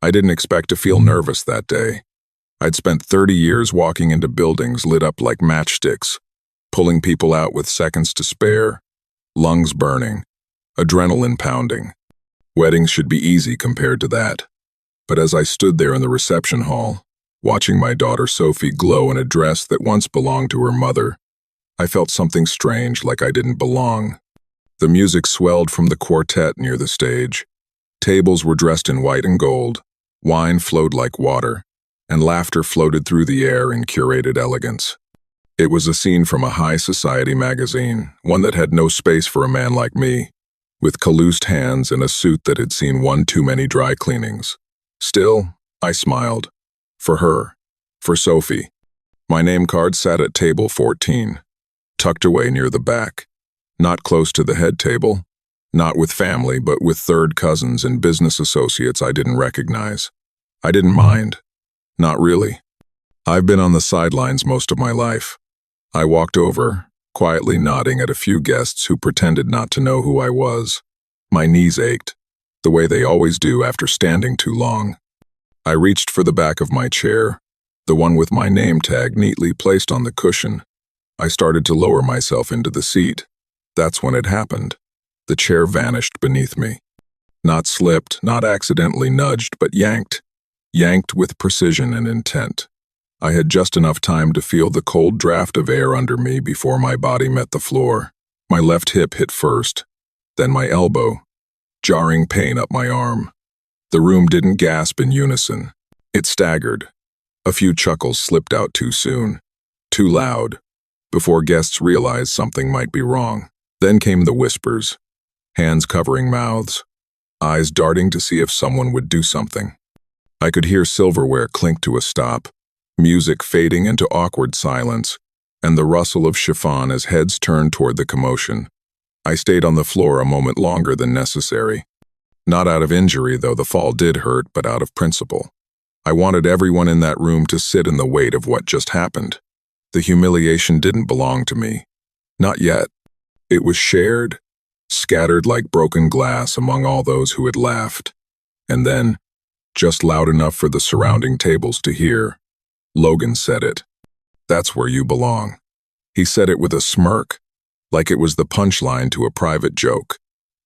I didn't expect to feel nervous that day. I'd spent 30 years walking into buildings lit up like matchsticks, pulling people out with seconds to spare, lungs burning, adrenaline pounding. Weddings should be easy compared to that. But as I stood there in the reception hall, watching my daughter Sophie glow in a dress that once belonged to her mother, I felt something strange, like I didn't belong. The music swelled from the quartet near the stage. Tables were dressed in white and gold, wine flowed like water, and laughter floated through the air in curated elegance. It was a scene from a high society magazine, one that had no space for a man like me, with calloused hands and a suit that had seen one too many dry cleanings. Still, I smiled. For her. For Sophie. My name card sat at table 14, tucked away near the back. Not close to the head table, not with family, but with third cousins and business associates I didn't recognize. I didn't mind. Not really. I've been on the sidelines most of my life. I walked over, quietly nodding at a few guests who pretended not to know who I was. My knees ached, the way they always do after standing too long. I reached for the back of my chair, the one with my name tag neatly placed on the cushion. I started to lower myself into the seat. That's when it happened. The chair vanished beneath me. Not slipped, not accidentally nudged, but yanked. Yanked with precision and intent. I had just enough time to feel the cold draft of air under me before my body met the floor. My left hip hit first, then my elbow, jarring pain up my arm. The room didn't gasp in unison. It staggered. A few chuckles slipped out too soon, too loud, before guests realized something might be wrong. Then came the whispers, hands covering mouths, eyes darting to see if someone would do something. I could hear silverware clink to a stop, music fading into awkward silence, and the rustle of chiffon as heads turned toward the commotion. I stayed on the floor a moment longer than necessary. Not out of injury, though the fall did hurt, but out of principle. I wanted everyone in that room to sit in the weight of what just happened. The humiliation didn't belong to me. Not yet. It was shared, scattered like broken glass among all those who had laughed. And then, just loud enough for the surrounding tables to hear, Logan said it. That's where you belong. He said it with a smirk, like it was the punchline to a private joke.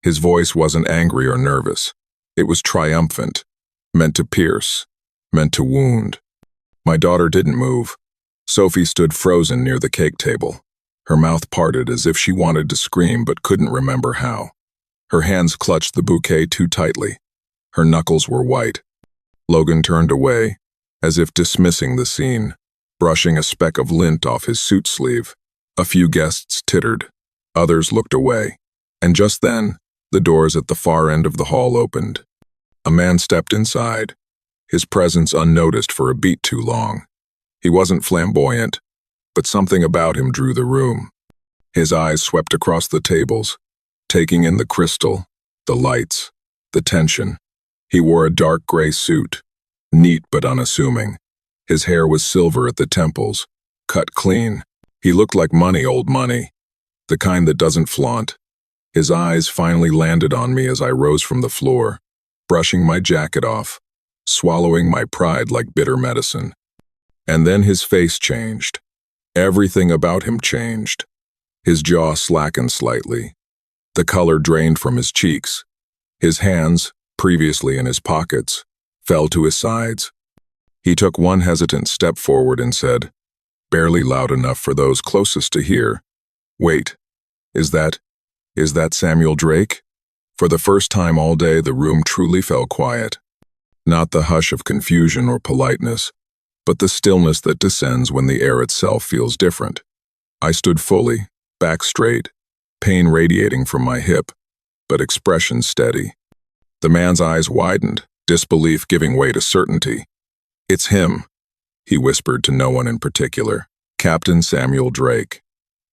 His voice wasn't angry or nervous. It was triumphant, meant to pierce, meant to wound. My daughter didn't move. Sophie stood frozen near the cake table, her mouth parted as if she wanted to scream but couldn't remember how. Her hands clutched the bouquet too tightly. Her knuckles were white. Logan turned away, as if dismissing the scene, brushing a speck of lint off his suit sleeve. A few guests tittered. Others looked away. And just then, the doors at the far end of the hall opened. A man stepped inside, his presence unnoticed for a beat too long. He wasn't flamboyant, but something about him drew the room. His eyes swept across the tables, taking in the crystal, the lights, the tension. He wore a dark gray suit, neat but unassuming. His hair was silver at the temples, cut clean. He looked like money, old money, the kind that doesn't flaunt. His eyes finally landed on me as I rose from the floor, brushing my jacket off, swallowing my pride like bitter medicine. And then his face changed. Everything about him changed. His jaw slackened slightly. The color drained from his cheeks. His hands, previously in his pockets, fell to his sides. He took one hesitant step forward and said, barely loud enough for those closest to hear, "Wait, is that Samuel Drake?" For the first time all day, the room truly fell quiet. Not the hush of confusion or politeness, but the stillness that descends when the air itself feels different. I stood fully, back straight, pain radiating from my hip, but expression steady. The man's eyes widened, disbelief giving way to certainty. "It's him," he whispered to no one in particular. "Captain Samuel Drake."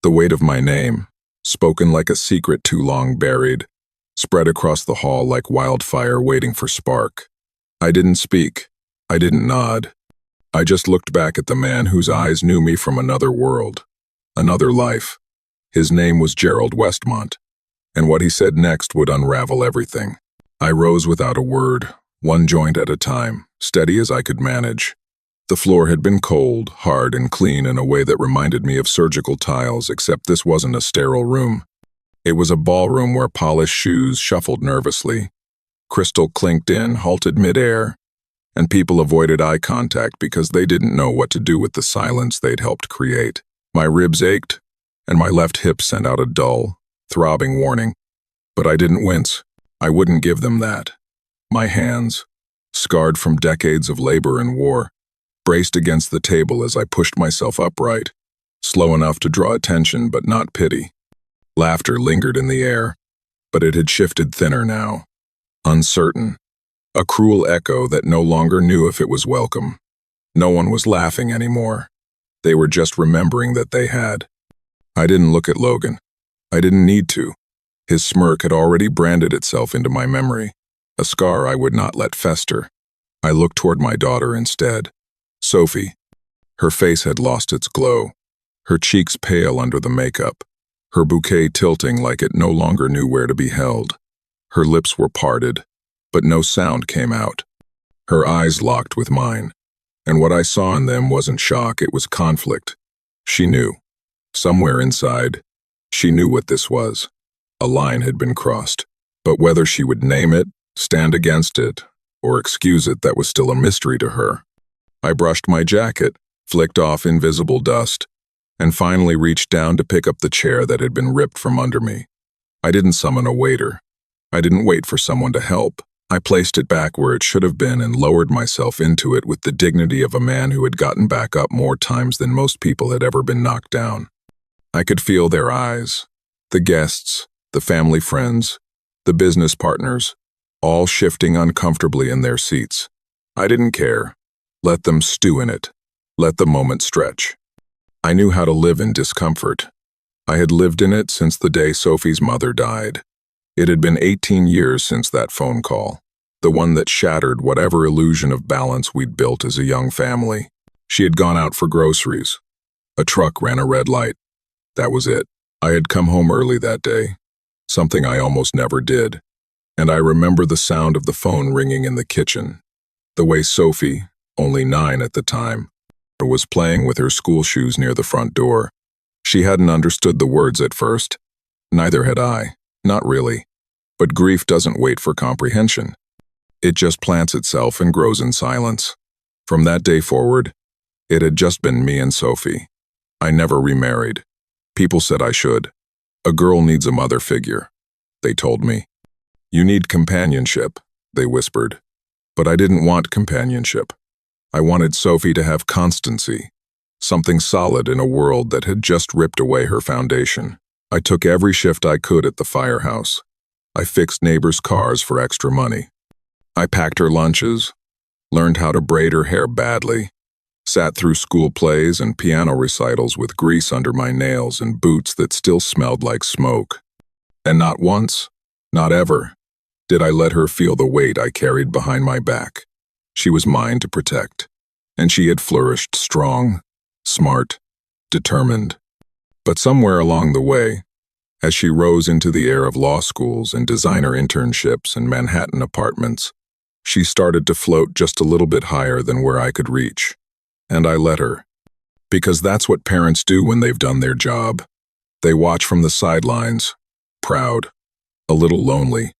The weight of my name, spoken like a secret too long buried, spread across the hall like wildfire waiting for spark. I didn't speak. I didn't nod. I just looked back at the man whose eyes knew me from another world, another life. His name was Gerald Westmont, and what he said next would unravel everything. I rose without a word, one joint at a time, steady as I could manage. The floor had been cold, hard, and clean in a way that reminded me of surgical tiles, except this wasn't a sterile room. It was a ballroom where polished shoes shuffled nervously. Crystal clinked in, halted midair, and people avoided eye contact because they didn't know what to do with the silence they'd helped create. My ribs ached, and my left hip sent out a dull, throbbing warning. But I didn't wince. I wouldn't give them that. My hands, scarred from decades of labor and war, braced against the table as I pushed myself upright, slow enough to draw attention but not pity. Laughter lingered in the air, but it had shifted thinner now. Uncertain. A cruel echo that no longer knew if it was welcome. No one was laughing anymore. They were just remembering that they had. I didn't look at Logan. I didn't need to. His smirk had already branded itself into my memory, a scar I would not let fester. I looked toward my daughter instead. Sophie. Her face had lost its glow, her cheeks pale under the makeup, her bouquet tilting like it no longer knew where to be held. Her lips were parted, but no sound came out. Her eyes locked with mine, and what I saw in them wasn't shock, it was conflict. She knew. Somewhere inside, she knew what this was. A line had been crossed, but whether she would name it, stand against it, or excuse it, that was still a mystery to her. I brushed my jacket, flicked off invisible dust, and finally reached down to pick up the chair that had been ripped from under me. I didn't summon a waiter. I didn't wait for someone to help. I placed it back where it should have been and lowered myself into it with the dignity of a man who had gotten back up more times than most people had ever been knocked down. I could feel their eyes, the guests, the family friends, the business partners, all shifting uncomfortably in their seats. I didn't care. Let them stew in it. Let the moment stretch. I knew how to live in discomfort. I had lived in it since the day Sophie's mother died. It had been 18 years since that phone call, the one that shattered whatever illusion of balance we'd built as a young family. She had gone out for groceries. A truck ran a red light. That was it. I had come home early that day, something I almost never did, and I remember the sound of the phone ringing in the kitchen, the way Sophie, only 9 at the time, was playing with her school shoes near the front door. She hadn't understood the words at first. Neither had I. Not really. But grief doesn't wait for comprehension. It just plants itself and grows in silence. From that day forward, it had just been me and Sophie. I never remarried. People said I should. A girl needs a mother figure, they told me. You need companionship, they whispered. But I didn't want companionship. I wanted Sophie to have constancy, something solid in a world that had just ripped away her foundation. I took every shift I could at the firehouse. I fixed neighbors' cars for extra money. I packed her lunches, learned how to braid her hair badly, sat through school plays and piano recitals with grease under my nails and boots that still smelled like smoke. And not once, not ever, did I let her feel the weight I carried behind my back. She was mine to protect, and she had flourished strong, smart, determined. But somewhere along the way, as she rose into the air of law schools and designer internships and Manhattan apartments, she started to float just a little bit higher than where I could reach. And I let her. Because that's what parents do when they've done their job. They watch from the sidelines, proud, a little lonely,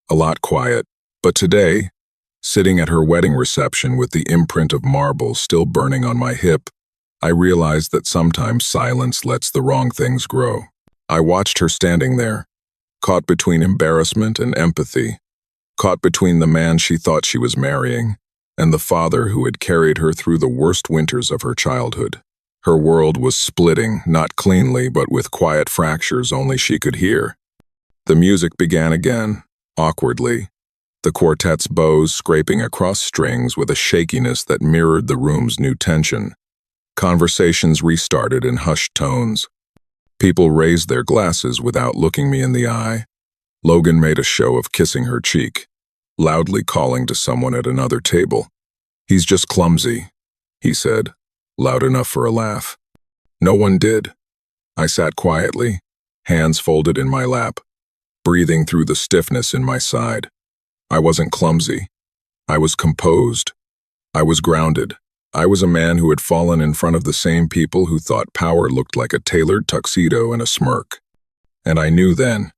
a lot quiet. But today, sitting at her wedding reception with the imprint of marble still burning on my hip, I realized that sometimes silence lets the wrong things grow. I watched her standing there, caught between embarrassment and empathy, caught between the man she thought she was marrying and the father who had carried her through the worst winters of her childhood. Her world was splitting, not cleanly, but with quiet fractures only she could hear. The music began again, awkwardly, the quartet's bows scraping across strings with a shakiness that mirrored the room's new tension. Conversations restarted in hushed tones. People raised their glasses without looking me in the eye. Logan made a show of kissing her cheek, loudly calling to someone at another table. "He's just clumsy," he said, loud enough for a laugh. No one did. I sat quietly, hands folded in my lap, breathing through the stiffness in my side. I wasn't clumsy. I was composed. I was grounded. I was a man who had fallen in front of the same people who thought power looked like a tailored tuxedo and a smirk. And I knew then,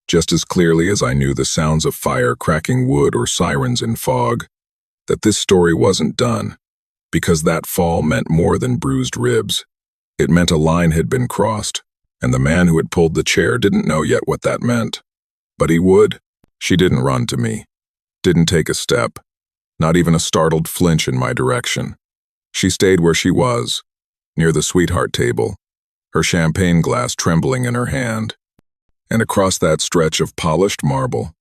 just as clearly as I knew the sounds of fire cracking wood or sirens in fog, that this story wasn't done, because that fall meant more than bruised ribs. It meant a line had been crossed, and the man who had pulled the chair didn't know yet what that meant. But he would. She didn't run to me, didn't take a step, not even a startled flinch in my direction. She stayed where she was, near the sweetheart table, her champagne glass trembling in her hand. And across that stretch of polished marble,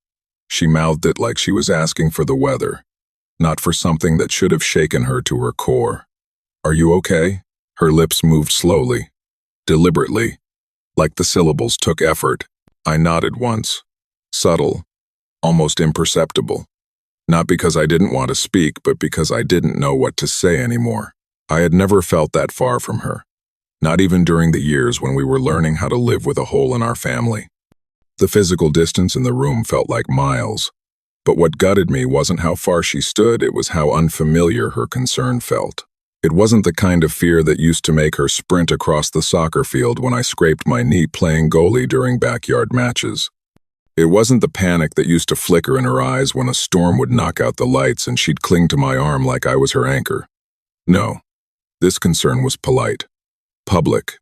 she mouthed it like she was asking for the weather, not for something that should have shaken her to her core. "Are you okay?" Her lips moved slowly, deliberately, like the syllables took effort. I nodded once, subtle, almost imperceptible. Not because I didn't want to speak, but because I didn't know what to say anymore. I had never felt that far from her, not even during the years when we were learning how to live with a hole in our family. The physical distance in the room felt like miles, but what gutted me wasn't how far she stood, it was how unfamiliar her concern felt. It wasn't the kind of fear that used to make her sprint across the soccer field when I scraped my knee playing goalie during backyard matches. It wasn't the panic that used to flicker in her eyes when a storm would knock out the lights and she'd cling to my arm like I was her anchor. No, this concern was polite, public,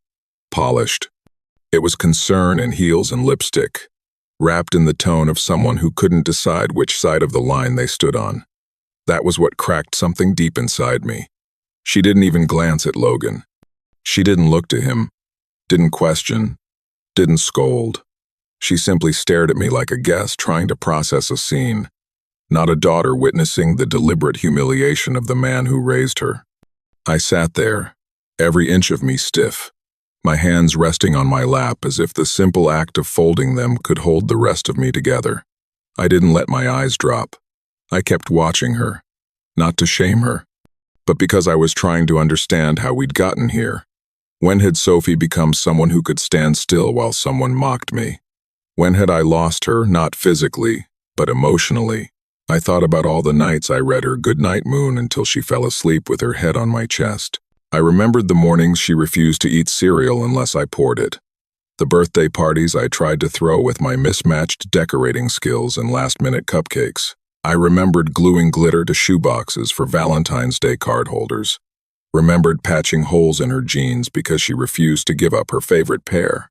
polished. It was concern in heels and lipstick, wrapped in the tone of someone who couldn't decide which side of the line they stood on. That was what cracked something deep inside me. She didn't even glance at Logan. She didn't look to him, didn't question, didn't scold. She simply stared at me like a guest trying to process a scene, not a daughter witnessing the deliberate humiliation of the man who raised her. I sat there, every inch of me stiff, my hands resting on my lap as if the simple act of folding them could hold the rest of me together. I didn't let my eyes drop. I kept watching her, not to shame her, but because I was trying to understand how we'd gotten here. When had Sophie become someone who could stand still while someone mocked me? When had I lost her, not physically, but emotionally? I thought about all the nights I read her goodnight moon until she fell asleep with her head on my chest. I remembered the mornings she refused to eat cereal unless I poured it. The birthday parties I tried to throw with my mismatched decorating skills and last-minute cupcakes. I remembered gluing glitter to shoeboxes for Valentine's Day card holders. Remembered patching holes in her jeans because she refused to give up her favorite pair.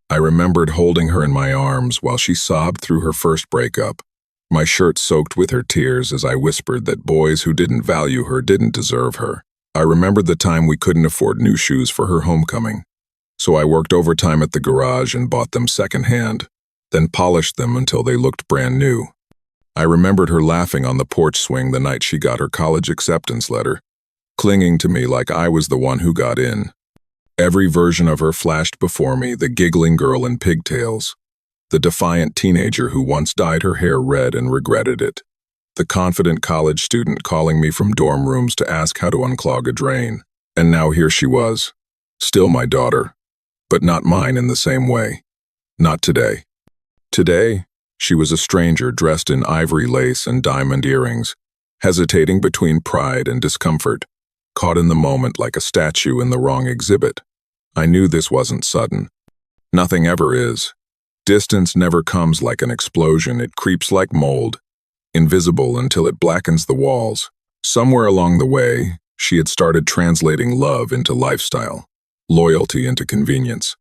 I remembered holding her in my arms while she sobbed through her first breakup, my shirt soaked with her tears as I whispered that boys who didn't value her didn't deserve her. I remembered the time we couldn't afford new shoes for her homecoming, so I worked overtime at the garage and bought them secondhand, then polished them until they looked brand new. I remembered her laughing on the porch swing the night she got her college acceptance letter, clinging to me like I was the one who got in. Every version of her flashed before me, the giggling girl in pigtails, the defiant teenager who once dyed her hair red and regretted it, the confident college student calling me from dorm rooms to ask how to unclog a drain. And now here she was, still my daughter, but not mine in the same way. Not today. Today, she was a stranger dressed in ivory lace and diamond earrings, hesitating between pride and discomfort, caught in the moment like a statue in the wrong exhibit. I knew this wasn't sudden. Nothing ever is. Distance never comes like an explosion, it creeps like mold, invisible until it blackens the walls. Somewhere along the way, she had started translating love into lifestyle, loyalty into convenience,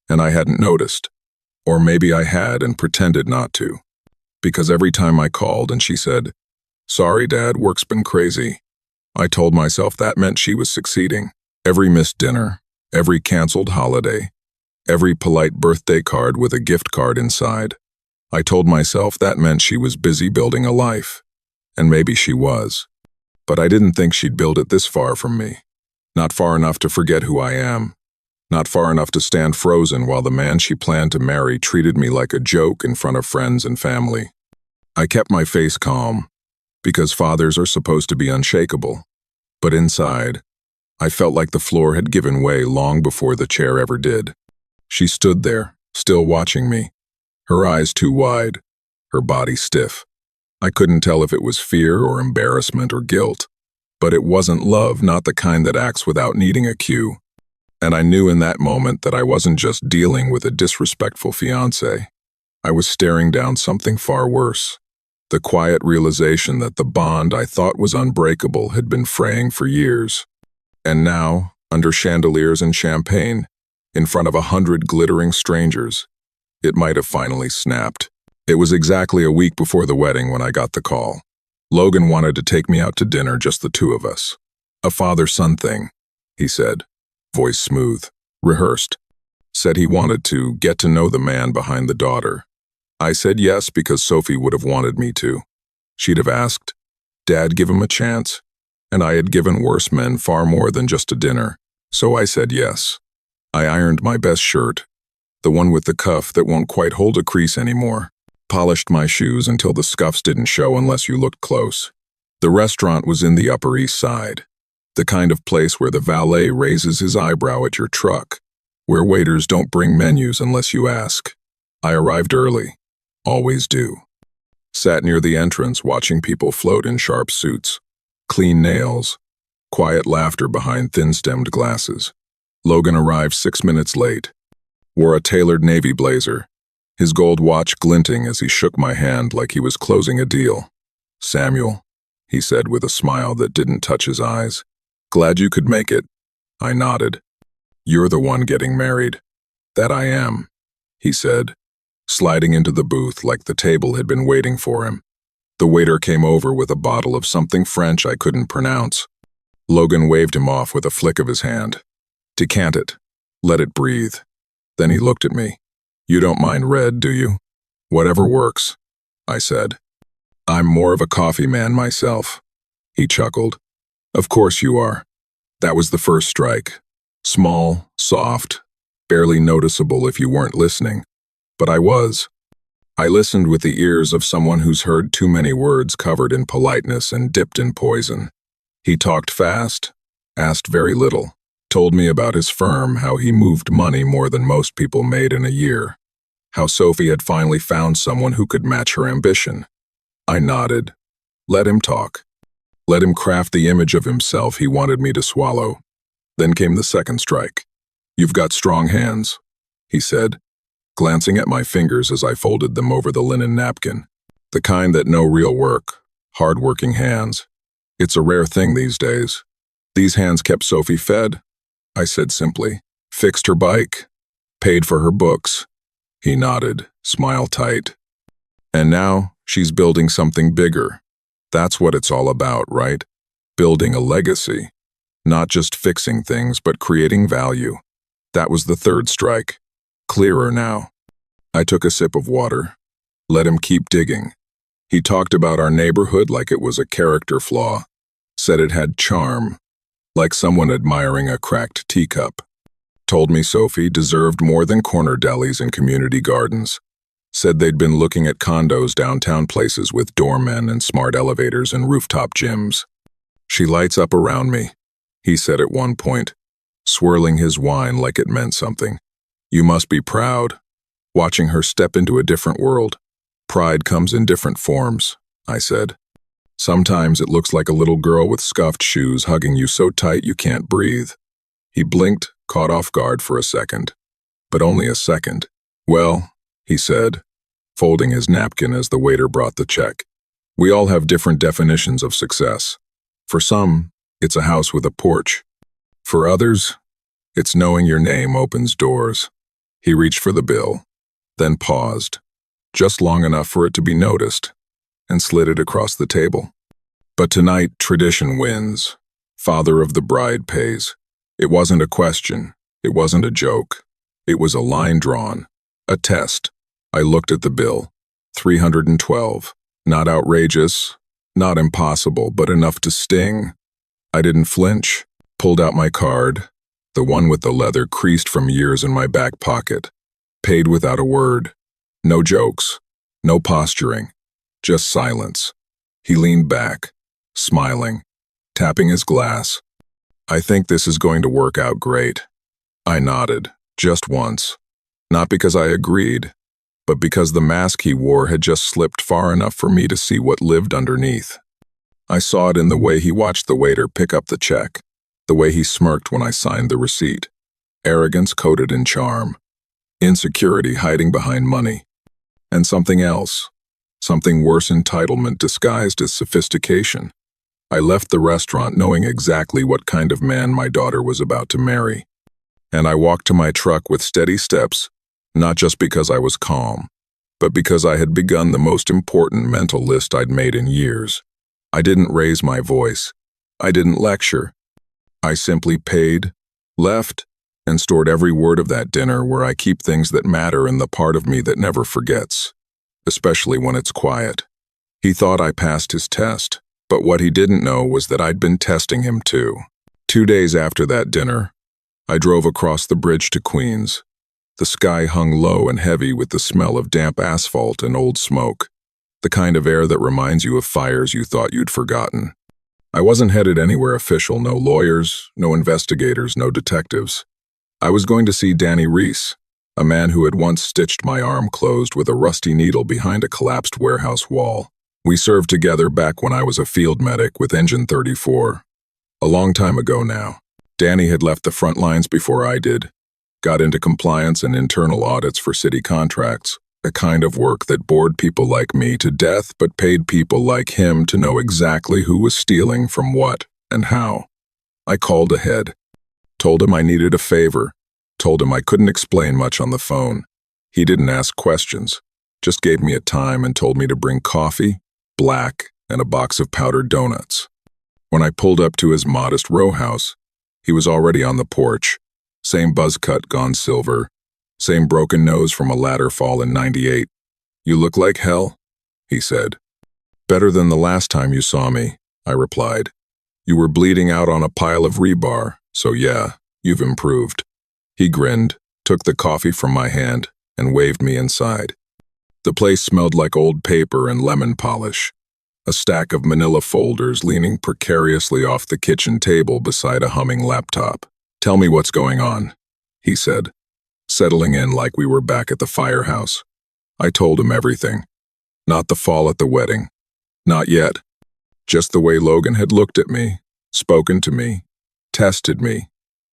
and I hadn't noticed. Or maybe I had and pretended not to. Because every time I called and she said, "Sorry, Dad, work's been crazy," I told myself that meant she was succeeding. Every missed dinner, every canceled holiday, every polite birthday card with a gift card inside. I told myself that meant she was busy building a life. And maybe she was. But I didn't think she'd build it this far from me. Not far enough to forget who I am. Not far enough to stand frozen while the man she planned to marry treated me like a joke in front of friends and family. I kept my face calm, because fathers are supposed to be unshakable. But inside, I felt like the floor had given way long before the chair ever did. She stood there, still watching me, her eyes too wide, her body stiff. I couldn't tell if it was fear or embarrassment or guilt, but it wasn't love, not the kind that acts without needing a cue. And I knew in that moment that I wasn't just dealing with a disrespectful fiancé. I was staring down something far worse. The quiet realization that the bond I thought was unbreakable had been fraying for years. And now, under chandeliers and champagne, in front of 100 glittering strangers, it might have finally snapped. It was exactly a week before the wedding when I got the call. Logan wanted to take me out to dinner, just the two of us. A father-son thing, he said, voice smooth, rehearsed. Said he wanted to get to know the man behind the daughter. I said yes because Sophie would have wanted me to. She'd have asked, "Dad, give him a chance?" And I had given worse men far more than just a dinner, so I said yes. I ironed my best shirt, the one with the cuff that won't quite hold a crease anymore, polished my shoes until the scuffs didn't show unless you looked close. The restaurant was in the Upper East Side, the kind of place where the valet raises his eyebrow at your truck, where waiters don't bring menus unless you ask. I arrived early, always do. Sat near the entrance watching people float in sharp suits, clean nails, quiet laughter behind thin-stemmed glasses. Logan arrived 6 minutes late, wore a tailored navy blazer, his gold watch glinting as he shook my hand like he was closing a deal. "Samuel," he said with a smile that didn't touch his eyes. "Glad you could make it." I nodded. "You're the one getting married." "That I am," he said, sliding into the booth like the table had been waiting for him. The waiter came over with a bottle of something French I couldn't pronounce. Logan waved him off with a flick of his hand. "Decant it. Let it breathe." Then he looked at me. "You don't mind red, do you?" "Whatever works," I said. "I'm more of a coffee man myself." He chuckled. "Of course you are." That was the first strike. Small, soft, barely noticeable if you weren't listening. But I was. I listened with the ears of someone who's heard too many words covered in politeness and dipped in poison. He talked fast, asked very little, told me about his firm, how he moved money more than most people made in a year, how Sophie had finally found someone who could match her ambition. I nodded. Let him talk. Let him craft the image of himself he wanted me to swallow. Then came the second strike. "You've got strong hands," he said, glancing at my fingers as I folded them over the linen napkin. "The kind that know real work, hard-working hands. It's a rare thing these days." "These hands kept Sophie fed," I said simply. "Fixed her bike, paid for her books." He nodded, smile tight. "And now she's building something bigger. That's what it's all about, right? Building a legacy. Not just fixing things, but creating value." That was the third strike. Clearer now. I took a sip of water. Let him keep digging. He talked about our neighborhood like it was a character flaw. Said it had charm, like someone admiring a cracked teacup. Told me Sophie deserved more than corner delis and community gardens. Said they'd been looking at condos downtown, places with doormen and smart elevators and rooftop gyms. "She lights up around me," he said at one point, swirling his wine like it meant something. "You must be proud, watching her step into a different world." "Pride comes in different forms," I said. "Sometimes it looks like a little girl with scuffed shoes hugging you so tight you can't breathe." He blinked, caught off guard for a second. But only a second. "Well," he said, folding his napkin as the waiter brought the check, "we all have different definitions of success. For some, it's a house with a porch. For others, it's knowing your name opens doors." He reached for the bill, then paused, just long enough for it to be noticed, and slid it across the table. "But tonight, tradition wins. Father of the bride pays." It wasn't a question. It wasn't a joke. It was a line drawn, a test. I looked at the bill. 312. Not outrageous, not impossible, but enough to sting. I didn't flinch. Pulled out my card, the one with the leather creased from years in my back pocket. Paid without a word. No jokes. No posturing. Just silence. He leaned back, smiling, tapping his glass. "I think this is going to work out great." I nodded, just once. Not because I agreed, but because the mask he wore had just slipped far enough for me to see what lived underneath. I saw it in the way he watched the waiter pick up the check, the way he smirked when I signed the receipt. Arrogance coated in charm, insecurity hiding behind money, and something else, something worse, entitlement disguised as sophistication. I left the restaurant knowing exactly what kind of man my daughter was about to marry, and I walked to my truck with steady steps, not just because I was calm, but because I had begun the most important mental list I'd made in years. I didn't raise my voice. I didn't lecture. I simply paid, left, and stored every word of that dinner where I keep things that matter in the part of me that never forgets, especially when it's quiet. He thought I passed his test, but what he didn't know was that I'd been testing him too. 2 days after that dinner, I drove across the bridge to Queens. The sky hung low and heavy with the smell of damp asphalt and old smoke, the kind of air that reminds you of fires you thought you'd forgotten. I wasn't headed anywhere official, no lawyers, no investigators, no detectives. I was going to see Danny Reese, a man who had once stitched my arm closed with a rusty needle behind a collapsed warehouse wall. We served together back when I was a field medic with Engine 34. A long time ago now. Danny had left the front lines before I did, got into compliance and internal audits for city contracts, a kind of work that bored people like me to death but paid people like him to know exactly who was stealing from what and how. I called ahead, told him I needed a favor, told him I couldn't explain much on the phone. He didn't ask questions, just gave me a time and told me to bring coffee, black, and a box of powdered donuts. When I pulled up to his modest row house, he was already on the porch, same buzz cut gone silver, same broken nose from a ladder fall in '98. "You look like hell," he said. "Better than the last time you saw me," I replied. "You were bleeding out on a pile of rebar, so yeah, you've improved." He grinned, took the coffee from my hand, and waved me inside. The place smelled like old paper and lemon polish, a stack of manila folders leaning precariously off the kitchen table beside a humming laptop. "Tell me what's going on," he said, settling in like we were back at the firehouse. I told him everything. Not the fall at the wedding. Not yet. Just the way Logan had looked at me, spoken to me, tested me.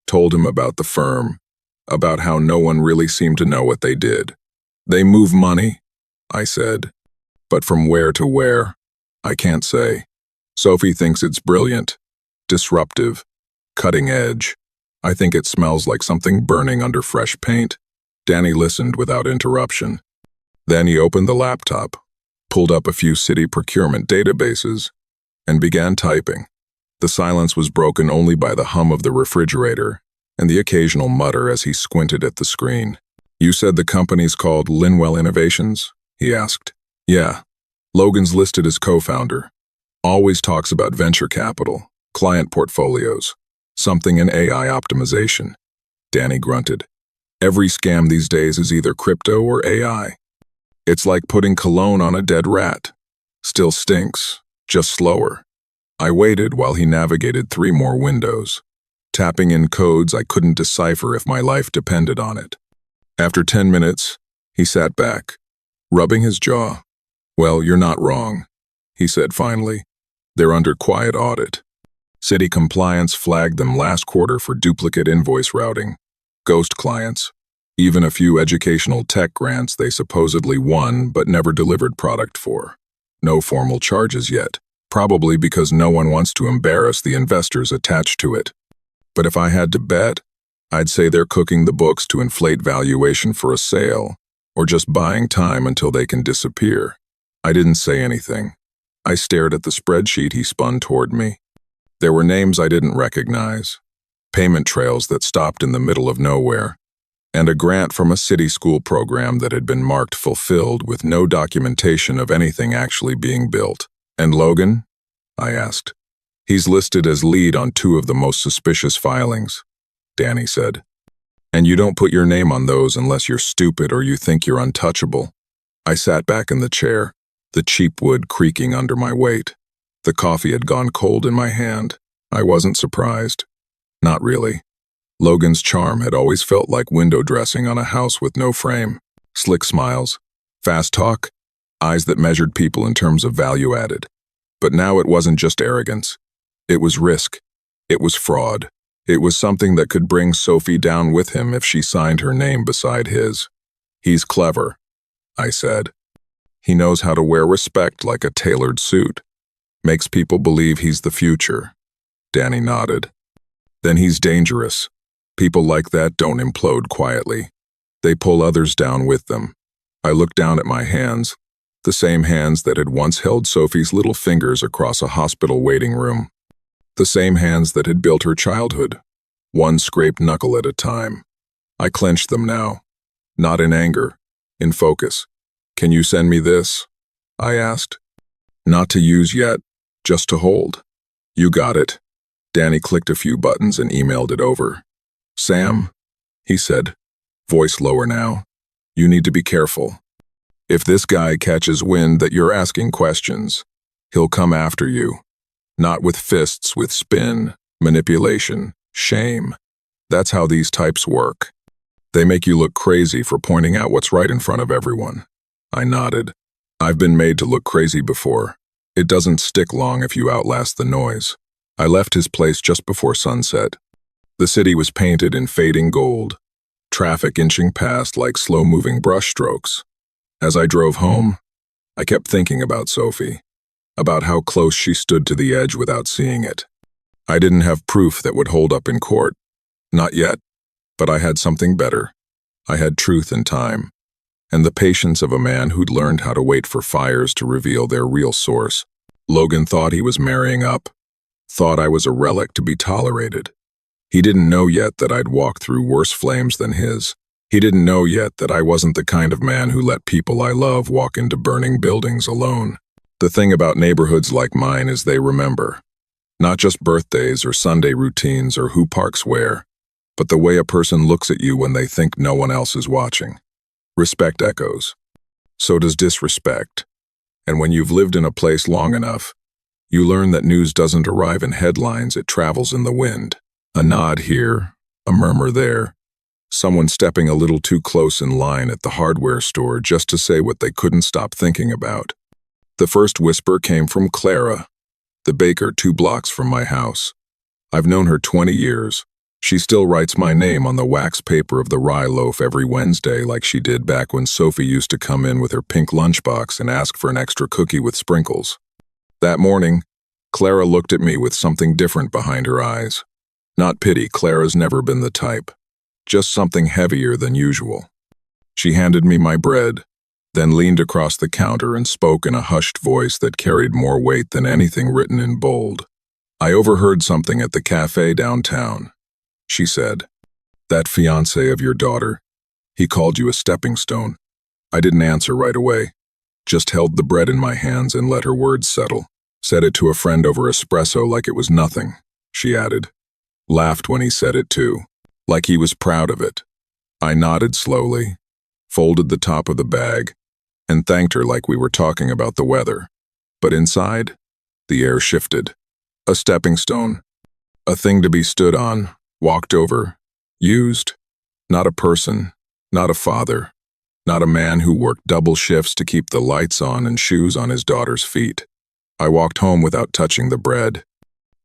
Told him about the firm, about how no one really seemed to know what they did. "They move money," I said. "But from where to where? I can't say. Sophie thinks it's brilliant, disruptive, cutting edge. I think it smells like something burning under fresh paint." Danny listened without interruption. Then he opened the laptop, pulled up a few city procurement databases, and began typing. The silence was broken only by the hum of the refrigerator and the occasional mutter as he squinted at the screen. "You said the company's called Linwell Innovations?" he asked. "Yeah. Logan's listed as co-founder. Always talks about venture capital, client portfolios, something in AI optimization." Danny grunted. "Every scam these days is either crypto or AI. It's like putting cologne on a dead rat. Still stinks, just slower." I waited while he navigated 3 more windows, tapping in codes I couldn't decipher if my life depended on it. After 10 minutes, he sat back, rubbing his jaw. "Well, you're not wrong," he said finally. "They're under quiet audit. City compliance flagged them last quarter for duplicate invoice routing, ghost clients, even a few educational tech grants they supposedly won but never delivered product for. No formal charges yet, probably because no one wants to embarrass the investors attached to it. But if I had to bet, I'd say they're cooking the books to inflate valuation for a sale, or just buying time until they can disappear." I didn't say anything. I stared at the spreadsheet he spun toward me. There were names I didn't recognize, payment trails that stopped in the middle of nowhere, and a grant from a city school program that had been marked fulfilled with no documentation of anything actually being built. "And Logan?" I asked. "He's listed as lead on 2 of the most suspicious filings," Danny said. "And you don't put your name on those unless you're stupid or you think you're untouchable." I sat back in the chair, the cheap wood creaking under my weight. The coffee had gone cold in my hand. I wasn't surprised. Not really. Logan's charm had always felt like window dressing on a house with no frame. Slick smiles, Fast talk, eyes that measured people in terms of value added. But now it wasn't just arrogance. It was risk. It was fraud. It was something that could bring Sophie down with him if she signed her name beside his. He's clever, I said. He knows how to wear respect like a tailored suit. Makes people believe he's the future. Danny nodded. Then he's dangerous. People like that don't implode quietly. They pull others down with them. I looked down at my hands, the same hands that had once held Sophie's little fingers across a hospital waiting room. The same hands that had built her childhood, one scraped knuckle at a time. I clenched them now, not in anger, in focus. Can you send me this? I asked. Not to use yet, just to hold. You got it. Danny clicked a few buttons and emailed it over. Sam, he said, voice lower now, you need to be careful. If this guy catches wind that you're asking questions, he'll come after you. Not with fists, with spin, manipulation, shame. That's how these types work. They make you look crazy for pointing out what's right in front of everyone. I nodded. I've been made to look crazy before. It doesn't stick long if you outlast the noise. I left his place just before sunset. The city was painted in fading gold, traffic inching past like slow-moving brushstrokes. As I drove home, I kept thinking about Sophie, about how close she stood to the edge without seeing it. I didn't have proof that would hold up in court. Not yet, but I had something better. I had truth and time, and the patience of a man who'd learned how to wait for fires to reveal their real source. Logan thought he was marrying up, thought I was a relic to be tolerated. He didn't know yet that I'd walked through worse flames than his. He didn't know yet that I wasn't the kind of man who let people I love walk into burning buildings alone. The thing about neighborhoods like mine is they remember. Not just birthdays or Sunday routines or who parks where, but the way a person looks at you when they think no one else is watching. Respect echoes. So does disrespect. And when you've lived in a place long enough, you learn that news doesn't arrive in headlines, it travels in the wind. A nod here, a murmur there. Someone stepping a little too close in line at the hardware store just to say what they couldn't stop thinking about. The first whisper came from Clara, the baker 2 blocks from my house. I've known her 20 years. She still writes my name on the wax paper of the rye loaf every Wednesday like she did back when Sophie used to come in with her pink lunchbox and ask for an extra cookie with sprinkles. That morning, Clara looked at me with something different behind her eyes. Not pity, Clara's never been the type. Just something heavier than usual. She handed me my bread, then leaned across the counter and spoke in a hushed voice that carried more weight than anything written in bold. I overheard something at the cafe downtown. She said, that fiancé of your daughter, he called you a stepping stone. I didn't answer right away, just held the bread in my hands and let her words settle. Said it to a friend over espresso like it was nothing, she added. Laughed when he said it too, like he was proud of it. I nodded slowly, folded the top of the bag, and thanked her like we were talking about the weather. But inside, the air shifted. A stepping stone, a thing to be stood on, walked over, used. Not a person, not a father, not a man who worked double shifts to keep the lights on and shoes on his daughter's feet. I walked home without touching the bread.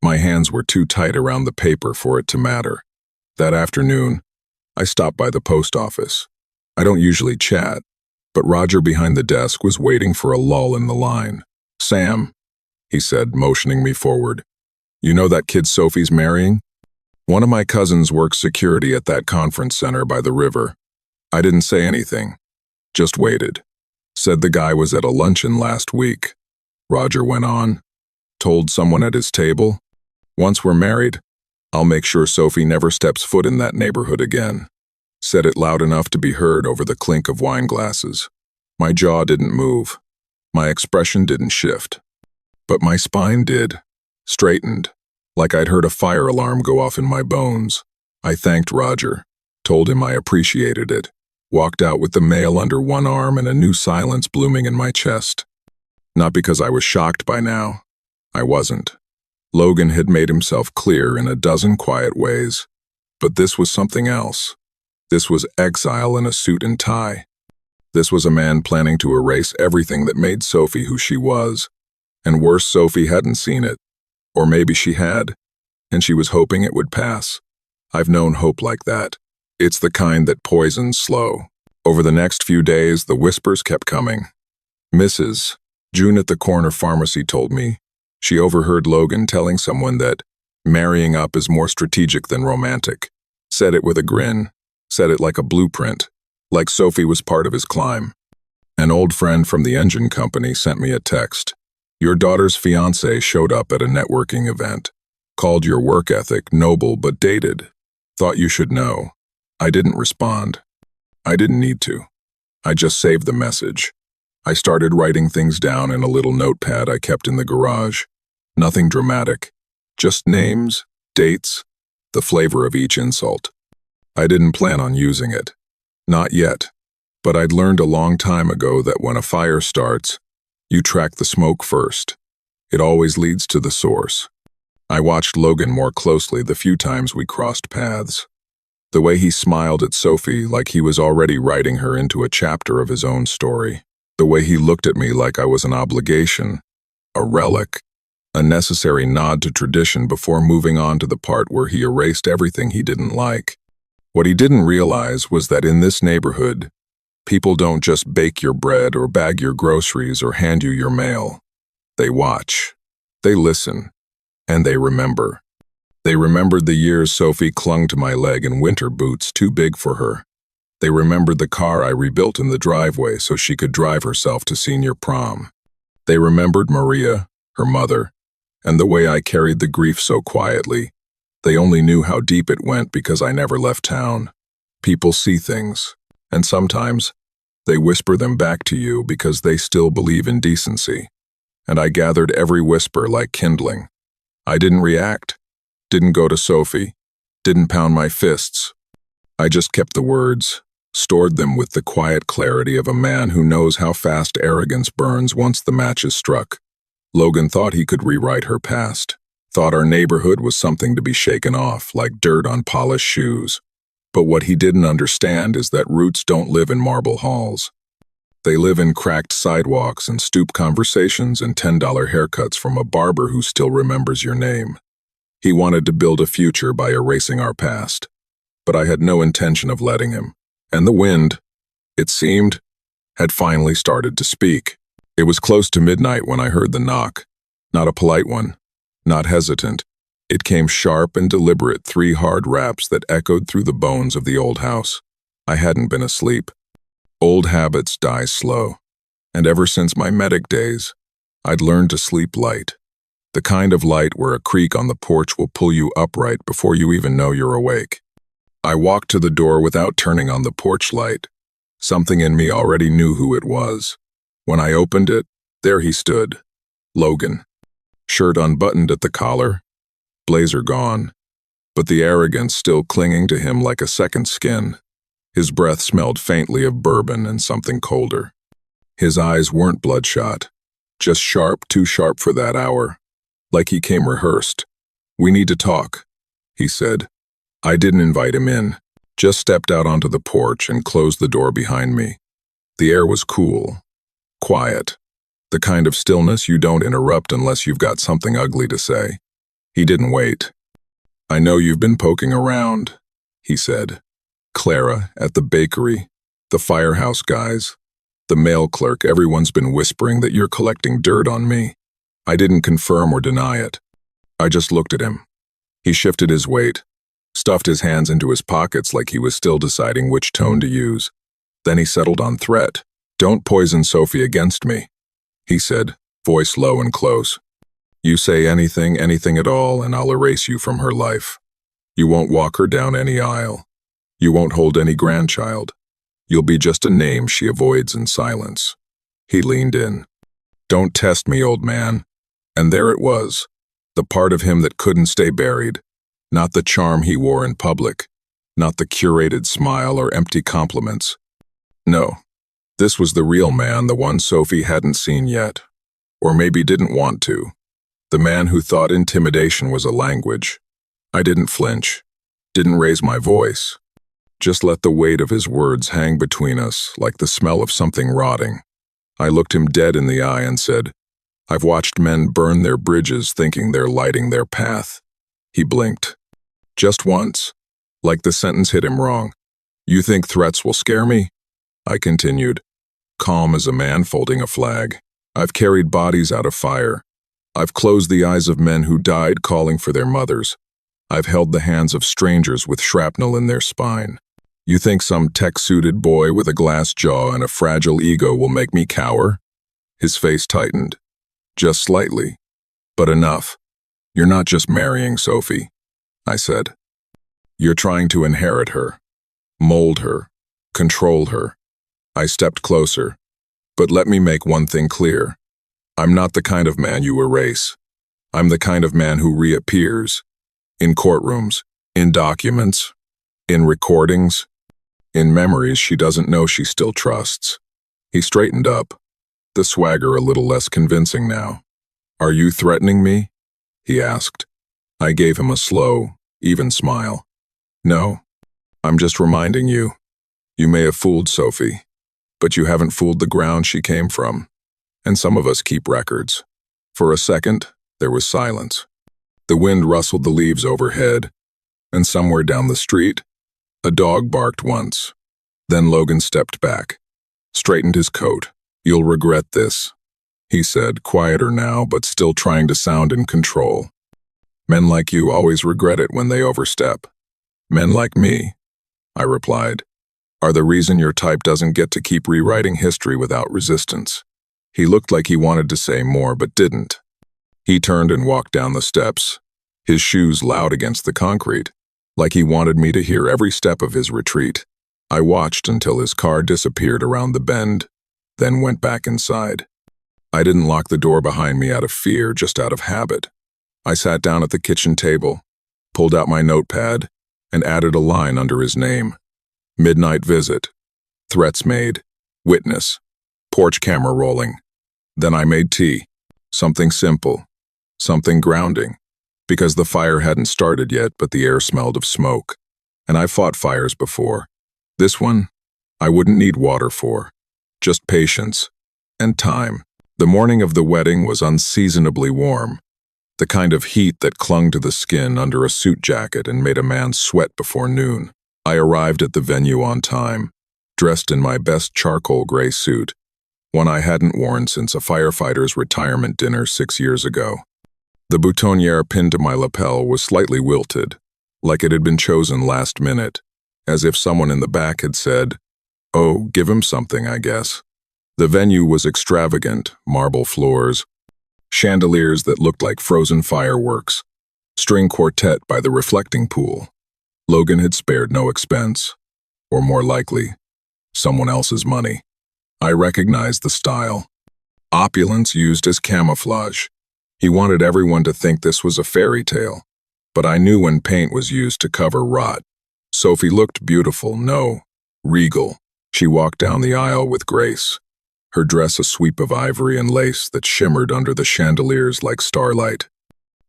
My hands were too tight around the paper for it to matter. That afternoon, I stopped by the post office. I don't usually chat, but Roger behind the desk was waiting for a lull in the line. Sam, he said, motioning me forward. You know that kid Sophie's marrying? One of my cousins works security at that conference center by the river. I didn't say anything, just waited. Said the guy was at a luncheon last week. Roger went on. Told someone at his table, once we're married, I'll make sure Sophie never steps foot in that neighborhood again. Said it loud enough to be heard over the clink of wine glasses. My jaw didn't move. My expression didn't shift. But my spine did. Straightened, like I'd heard a fire alarm go off in my bones. I thanked Roger, told him I appreciated it, walked out with the mail under one arm and a new silence blooming in my chest. Not because I was shocked by now. I wasn't. Logan had made himself clear in a dozen quiet ways. But this was something else. This was exile in a suit and tie. This was a man planning to erase everything that made Sophie who she was. And worse, Sophie hadn't seen it. Or maybe she had, and she was hoping it would pass. I've known hope like that. It's the kind that poisons slow. Over the next few days, the whispers kept coming. Mrs. June at the corner pharmacy told me she overheard Logan telling someone that marrying up is more strategic than romantic. Said it with a grin. Said it like a blueprint. Like Sophie was part of his climb. An old friend from the engine company sent me a text. Your daughter's fiancé showed up at a networking event. Called your work ethic noble but dated. Thought you should know. I didn't respond. I didn't need to. I just saved the message. I started writing things down in a little notepad I kept in the garage. Nothing dramatic. Just names, dates, the flavor of each insult. I didn't plan on using it. Not yet. But I'd learned a long time ago that when a fire starts, you track the smoke first. It always leads to the source. I watched Logan more closely the few times we crossed paths. The way he smiled at Sophie like he was already writing her into a chapter of his own story. The way he looked at me like I was an obligation, a relic, a necessary nod to tradition before moving on to the part where he erased everything he didn't like. What he didn't realize was that in this neighborhood, people don't just bake your bread or bag your groceries or hand you your mail. They watch, they listen, and they remember. They remembered the years Sophie clung to my leg in winter boots too big for her. They remembered the car I rebuilt in the driveway so she could drive herself to senior prom. They remembered Maria, her mother, and the way I carried the grief so quietly. They only knew how deep it went because I never left town. People see things, and sometimes they whisper them back to you because they still believe in decency. And I gathered every whisper like kindling. I didn't react, didn't go to Sophie, didn't pound my fists. I just kept the words, stored them with the quiet clarity of a man who knows how fast arrogance burns once the match is struck. Logan thought he could rewrite her past, thought our neighborhood was something to be shaken off like dirt on polished shoes. But what he didn't understand is that roots don't live in marble halls. They live in cracked sidewalks and stoop conversations and $10 haircuts from a barber who still remembers your name. He wanted to build a future by erasing our past. But I had no intention of letting him. And the wind, it seemed, had finally started to speak. It was close to midnight when I heard the knock. Not a polite one, not hesitant. It came sharp and deliberate, 3 hard raps that echoed through the bones of the old house. I hadn't been asleep. Old habits die slow. And ever since my medic days, I'd learned to sleep light. The kind of light where a creak on the porch will pull you upright before you even know you're awake. I walked to the door without turning on the porch light. Something in me already knew who it was. When I opened it, there he stood. Logan. Shirt unbuttoned at the collar, blazer gone, but the arrogance still clinging to him like a second skin. His breath smelled faintly of bourbon and something colder. His eyes weren't bloodshot, just sharp, too sharp for that hour, like he came rehearsed. "We need to talk," he said. I didn't invite him in, just stepped out onto the porch and closed the door behind me. The air was cool, quiet, the kind of stillness you don't interrupt unless you've got something ugly to say. He didn't wait. "I know you've been poking around," he said. "Clara, at the bakery, the firehouse guys, the mail clerk, everyone's been whispering that you're collecting dirt on me." I didn't confirm or deny it. I just looked at him. He shifted his weight, stuffed his hands into his pockets like he was still deciding which tone to use. Then he settled on threat. "Don't poison Sophie against me," he said, voice low and close. "You say anything at all, and I'll erase you from her life. You won't walk her down any aisle. You won't hold any grandchild. You'll be just a name she avoids in silence." He leaned in. "Don't test me, old man." And there it was, the part of him that couldn't stay buried. Not the charm he wore in public, not the curated smile or empty compliments. No, this was the real man, the one Sophie hadn't seen yet, or maybe didn't want to. The man who thought intimidation was a language. I didn't flinch, didn't raise my voice. Just let the weight of his words hang between us like the smell of something rotting. I looked him dead in the eye and said, "I've watched men burn their bridges thinking they're lighting their path." He blinked. Just once, like the sentence hit him wrong. "You think threats will scare me?" I continued, calm as a man folding a flag. "I've carried bodies out of fire. I've closed the eyes of men who died calling for their mothers. I've held the hands of strangers with shrapnel in their spine. You think some tech-suited boy with a glass jaw and a fragile ego will make me cower?" His face tightened. "Just slightly, but enough. You're not just marrying Sophie," I said. "You're trying to inherit her, mold her, control her." I stepped closer. "But let me make one thing clear. I'm not the kind of man you erase. I'm the kind of man who reappears. In courtrooms, in documents, in recordings, in memories she doesn't know she still trusts." He straightened up, the swagger a little less convincing now. "Are you threatening me?" he asked. I gave him a slow, even smile. "No, I'm just reminding you. You may have fooled Sophie, but you haven't fooled the ground she came from. And some of us keep records." For a second, there was silence. The wind rustled the leaves overhead, and somewhere down the street, a dog barked once. Then Logan stepped back, straightened his coat. "You'll regret this," he said, quieter now, but still trying to sound in control. "Men like you always regret it when they overstep." "Men like me," I replied, "are the reason your type doesn't get to keep rewriting history without resistance." He looked like he wanted to say more, but didn't. He turned and walked down the steps, his shoes loud against the concrete, like he wanted me to hear every step of his retreat. I watched until his car disappeared around the bend, then went back inside. I didn't lock the door behind me out of fear, just out of habit. I sat down at the kitchen table, pulled out my notepad, and added a line under his name. "Midnight visit. Threats made. Witness. Porch camera rolling." Then I made tea. Something simple. Something grounding. Because the fire hadn't started yet, but the air smelled of smoke. And I fought fires before. This one, I wouldn't need water for. Just patience. And time. The morning of the wedding was unseasonably warm. The kind of heat that clung to the skin under a suit jacket and made a man sweat before noon. I arrived at the venue on time, dressed in my best charcoal gray suit, one I hadn't worn since a firefighter's retirement dinner 6 years ago. The boutonniere pinned to my lapel was slightly wilted, like it had been chosen last minute, as if someone in the back had said, "Oh, give him something, I guess." The venue was extravagant, marble floors, chandeliers that looked like frozen fireworks, string quartet by the reflecting pool. Logan had spared no expense, or more likely, someone else's money. I recognized the style. Opulence used as camouflage. He wanted everyone to think this was a fairy tale, but I knew when paint was used to cover rot. Sophie looked beautiful, no, regal. She walked down the aisle with grace, her dress a sweep of ivory and lace that shimmered under the chandeliers like starlight.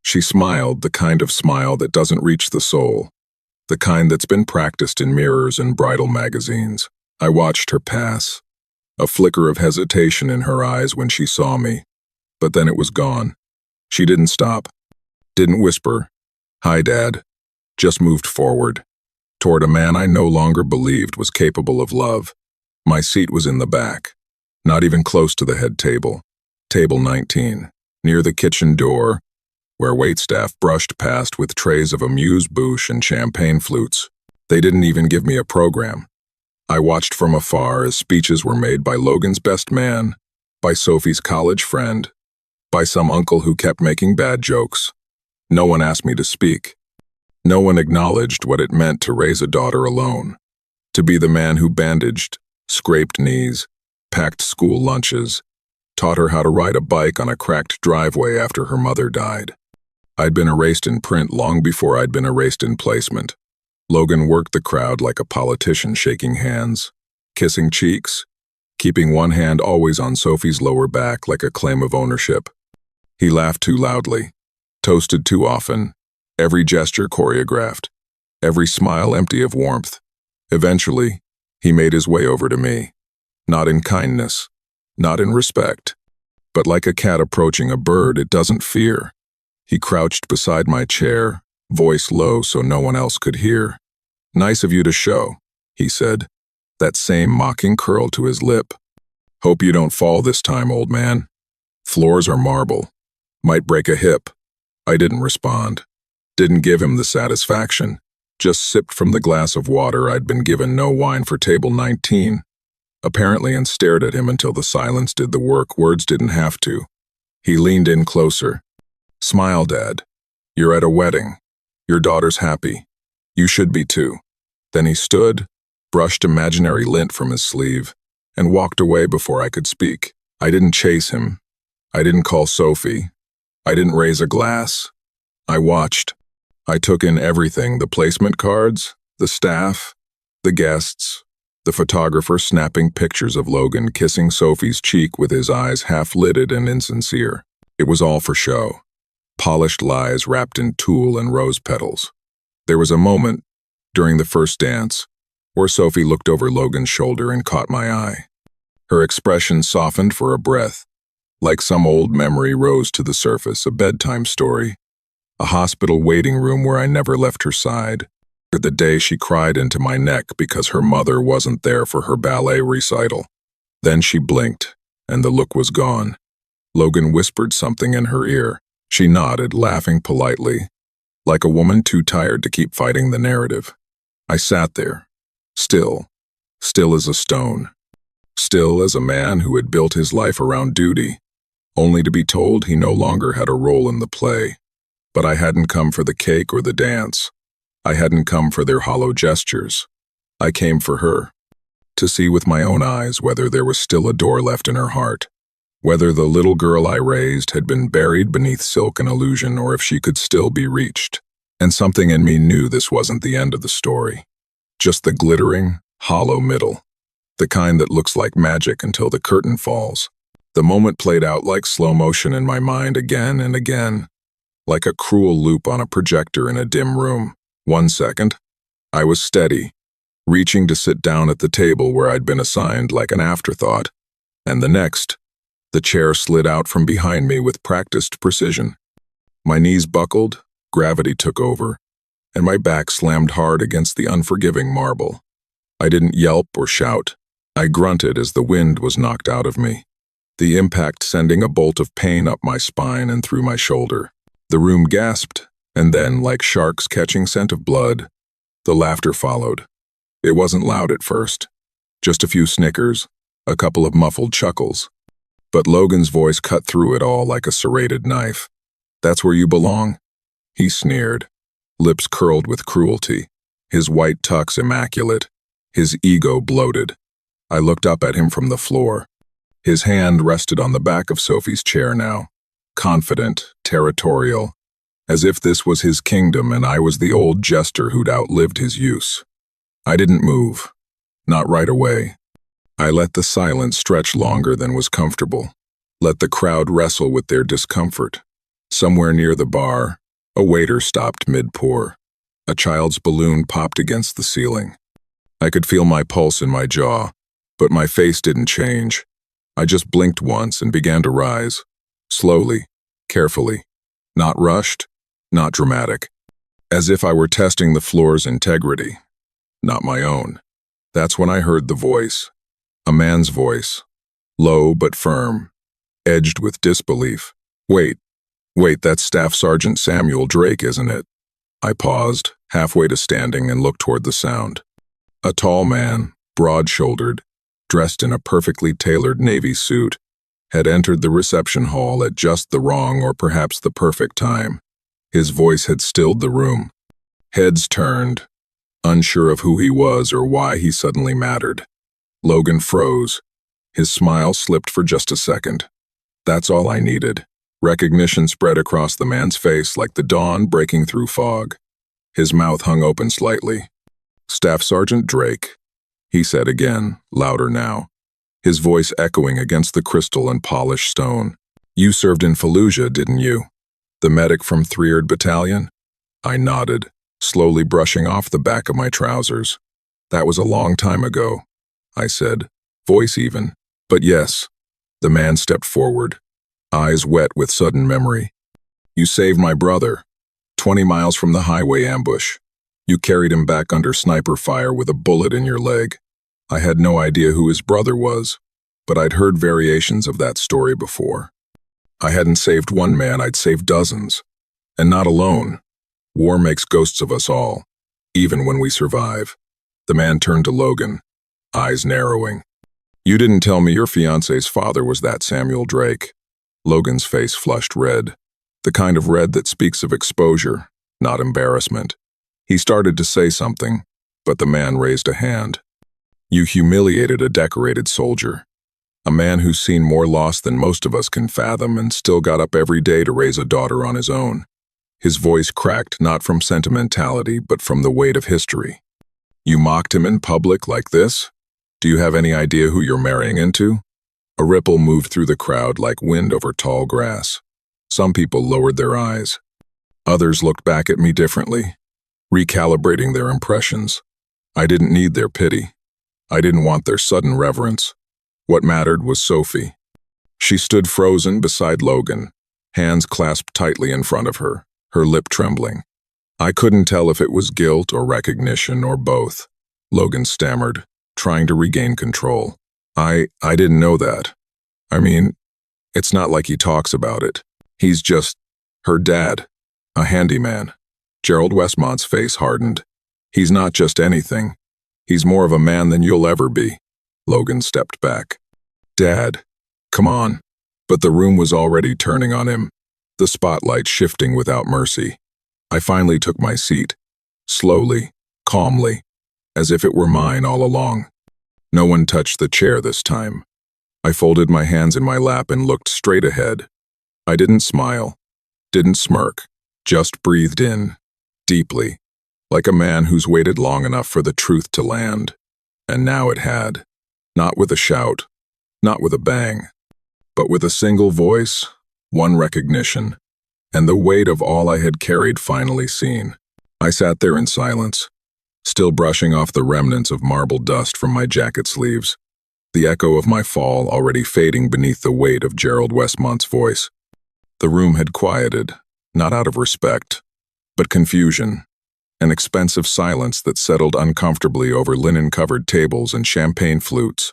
She smiled, the kind of smile that doesn't reach the soul, the kind that's been practiced in mirrors and bridal magazines. I watched her pass, a flicker of hesitation in her eyes when she saw me, but then it was gone. She didn't stop, didn't whisper, "Hi, Dad," just moved forward, toward a man I no longer believed was capable of love. My seat was in the back, not even close to the head table, table 19, near the kitchen door, where waitstaff brushed past with trays of amuse-bouche and champagne flutes. They didn't even give me a program. I watched from afar as speeches were made by Logan's best man, by Sophie's college friend, by some uncle who kept making bad jokes. No one asked me to speak. No one acknowledged what it meant to raise a daughter alone, to be the man who bandaged, scraped knees, packed school lunches, taught her how to ride a bike on a cracked driveway after her mother died. I'd been erased in print long before I'd been erased in placement. Logan worked the crowd like a politician, shaking hands, kissing cheeks, keeping one hand always on Sophie's lower back like a claim of ownership. He laughed too loudly, toasted too often, every gesture choreographed, every smile empty of warmth. Eventually, he made his way over to me, not in kindness, not in respect, but like a cat approaching a bird it doesn't fear. He crouched beside my chair, voice low so no one else could hear. "Nice of you to show," he said, that same mocking curl to his lip. "Hope you don't fall this time, old man. Floors are marble. Might break a hip." I didn't respond. Didn't give him the satisfaction. Just sipped from the glass of water I'd been given no wine for table 19, apparently, and stared at him until the silence did the work words didn't have to. He leaned in closer. "Smile, Dad. You're at a wedding. Your daughter's happy. You should be too." Then he stood, brushed imaginary lint from his sleeve, and walked away before I could speak. I didn't chase him. I didn't call Sophie. I didn't raise a glass. I watched. I took in everything: the placement cards, the staff, the guests, the photographer snapping pictures of Logan kissing Sophie's cheek with his eyes half-lidded and insincere. It was all for show. Polished lies wrapped in tulle and rose petals. There was a moment, during the first dance, where Sophie looked over Logan's shoulder and caught my eye. Her expression softened for a breath, like some old memory rose to the surface, a bedtime story, a hospital waiting room where I never left her side, or the day she cried into my neck because her mother wasn't there for her ballet recital. Then she blinked, and the look was gone. Logan whispered something in her ear. She nodded, laughing politely, like a woman too tired to keep fighting the narrative. I sat there, still as a stone, still as a man who had built his life around duty, only to be told he no longer had a role in the play. But I hadn't come for the cake or the dance. I hadn't come for their hollow gestures. I came for her, to see with my own eyes whether there was still a door left in her heart, whether the little girl I raised had been buried beneath silk and illusion, or if she could still be reached. And something in me knew this wasn't the end of the story, just the glittering, hollow middle, the kind that looks like magic until the curtain falls. The moment played out like slow motion in my mind again and again, like a cruel loop on a projector in a dim room. 1 second, I was steady, reaching to sit down at the table where I'd been assigned like an afterthought, and the next, the chair slid out from behind me with practiced precision. My knees buckled, gravity took over, and my back slammed hard against the unforgiving marble. I didn't yelp or shout. I grunted as the wind was knocked out of me, the impact sending a bolt of pain up my spine and through my shoulder. The room gasped, and then, like sharks catching scent of blood, the laughter followed. It wasn't loud at first, just a few snickers, a couple of muffled chuckles. But Logan's voice cut through it all like a serrated knife. "That's where you belong?" he sneered, lips curled with cruelty, his white tux immaculate, his ego bloated. I looked up at him from the floor. His hand rested on the back of Sophie's chair now, confident, territorial, as if this was his kingdom and I was the old jester who'd outlived his use. I didn't move, not right away. I let the silence stretch longer than was comfortable, let the crowd wrestle with their discomfort. Somewhere near the bar, a waiter stopped mid-pour. A child's balloon popped against the ceiling. I could feel my pulse in my jaw, but my face didn't change. I just blinked once and began to rise, slowly, carefully, not rushed, not dramatic, as if I were testing the floor's integrity, not my own. That's when I heard the voice, a man's voice, low but firm, edged with disbelief. Wait, that's Staff Sergeant Samuel Drake, isn't it?" I paused, halfway to standing, and looked toward the sound. A tall man, broad-shouldered, dressed in a perfectly tailored navy suit, had entered the reception hall at just the wrong or perhaps the perfect time. His voice had stilled the room. Heads turned, unsure of who he was or why he suddenly mattered. Logan froze. His smile slipped for just a second. That's all I needed. Recognition spread across the man's face like the dawn breaking through fog. His mouth hung open slightly. "Staff Sergeant Drake," he said again, louder now, his voice echoing against the crystal and polished stone. "You served in Fallujah, didn't you? The medic from Sneered Battalion?" I nodded, slowly brushing off the back of my trousers. That was a long time ago, I said, voice even. But yes. The man stepped forward, eyes wet with sudden memory. You saved my brother, 20 miles from the highway ambush. You carried him back under sniper fire with a bullet in your leg. I had no idea who his brother was, but I'd heard variations of that story before. I hadn't saved one man, I'd saved dozens. And not alone. War makes ghosts of us all, even when we survive. The man turned to Logan, eyes narrowing. You didn't tell me your fiancé's father was that Samuel Drake. Logan's face flushed red, the kind of red that speaks of exposure, not embarrassment. He started to say something, but the man raised a hand. You humiliated a decorated soldier, a man who's seen more loss than most of us can fathom and still got up every day to raise a daughter on his own. His voice cracked not from sentimentality, but from the weight of history. You mocked him in public like this? Do you have any idea who you're marrying into? A ripple moved through the crowd like wind over tall grass. Some people lowered their eyes. Others looked back at me differently, recalibrating their impressions. I didn't need their pity. I didn't want their sudden reverence. What mattered was Sophie. She stood frozen beside Logan, hands clasped tightly in front of her, her lip trembling. I couldn't tell if it was guilt or recognition or both. Logan stammered, trying to regain control. I didn't know that. I mean, it's not like he talks about it. He's just her dad, a handyman. Gerald Westmont's face hardened. He's not just anything. He's more of a man than you'll ever be. Logan stepped back. Dad, come on. But the room was already turning on him, the spotlight shifting without mercy. I finally took my seat, slowly, calmly, as if it were mine all along. No one touched the chair this time. I folded my hands in my lap and looked straight ahead. I didn't smile, didn't smirk, just breathed in, deeply, like a man who's waited long enough for the truth to land. And now it had. Not with a shout, not with a bang, but with a single voice, one recognition, and the weight of all I had carried finally seen. I sat there in silence, still brushing off the remnants of marble dust from my jacket sleeves, the echo of my fall already fading beneath the weight of Gerald Westmont's voice. The room had quieted, not out of respect, but confusion, an expensive silence that settled uncomfortably over linen-covered tables and champagne flutes.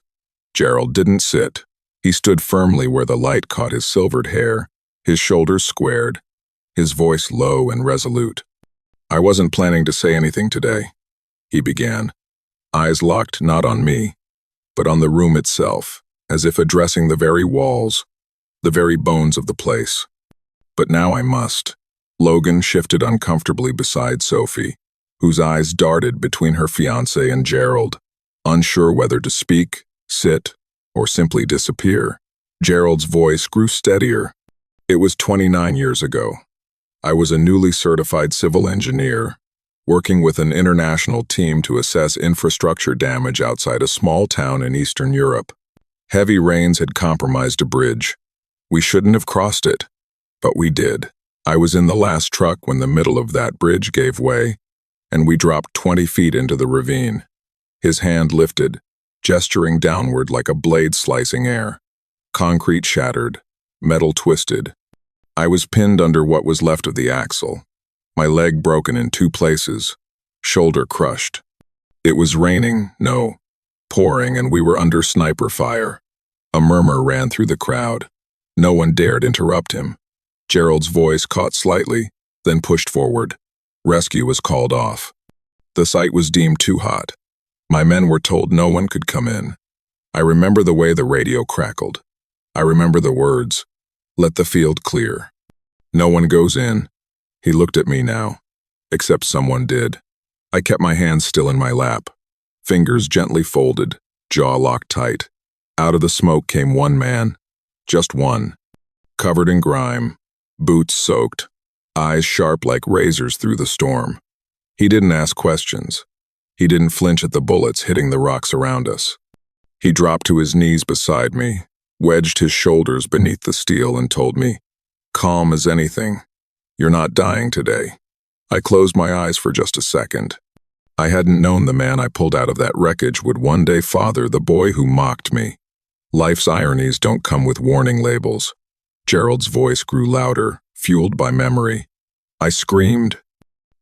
Gerald didn't sit. He stood firmly where the light caught his silvered hair, his shoulders squared, his voice low and resolute. I wasn't planning to say anything today, he began, eyes locked not on me, but on the room itself, as if addressing the very walls, the very bones of the place. But now I must. Logan shifted uncomfortably beside Sophie, whose eyes darted between her fiancé and Gerald, unsure whether to speak, sit, or simply disappear. Gerald's voice grew steadier. It was 29 years ago. I was a newly certified civil engineer, working with an international team to assess infrastructure damage outside a small town in Eastern Europe. Heavy rains had compromised a bridge. We shouldn't have crossed it, but we did. I was in the last truck when the middle of that bridge gave way, and we dropped 20 feet into the ravine. His hand lifted, gesturing downward like a blade slicing air. Concrete shattered, metal twisted. I was pinned under what was left of the axle, my leg broken in 2 places, shoulder crushed. It was raining, no, pouring, and we were under sniper fire. A murmur ran through the crowd. No one dared interrupt him. Gerald's voice caught slightly, then pushed forward. Rescue was called off. The site was deemed too hot. My men were told no one could come in. I remember the way the radio crackled. I remember the words, "Let the field clear." No one goes in. He looked at me now, except someone did. I kept my hands still in my lap, fingers gently folded, jaw locked tight. Out of the smoke came one man, just one, covered in grime, boots soaked, eyes sharp like razors through the storm. He didn't ask questions. He didn't flinch at the bullets hitting the rocks around us. He dropped to his knees beside me, wedged his shoulders beneath the steel, and told me, calm as anything, "You're not dying today." I closed my eyes for just a second. I hadn't known the man I pulled out of that wreckage would one day father the boy who mocked me. Life's ironies don't come with warning labels. Gerald's voice grew louder, fueled by memory. I screamed,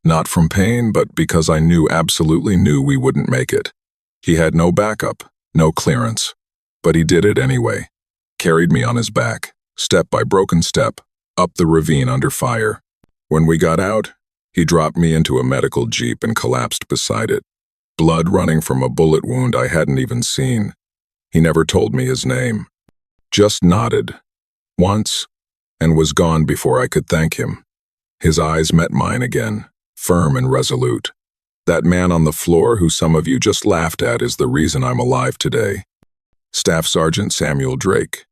not from pain, but because I absolutely knew we wouldn't make it. He had no backup, no clearance. But he did it anyway. Carried me on his back, step by broken step, up the ravine under fire. When we got out, he dropped me into a medical jeep and collapsed beside it, blood running from a bullet wound I hadn't even seen. He never told me his name. Just nodded, once, and was gone before I could thank him. His eyes met mine again, firm and resolute. That man on the floor who some of you just laughed at is the reason I'm alive today. Staff Sergeant Samuel Drake.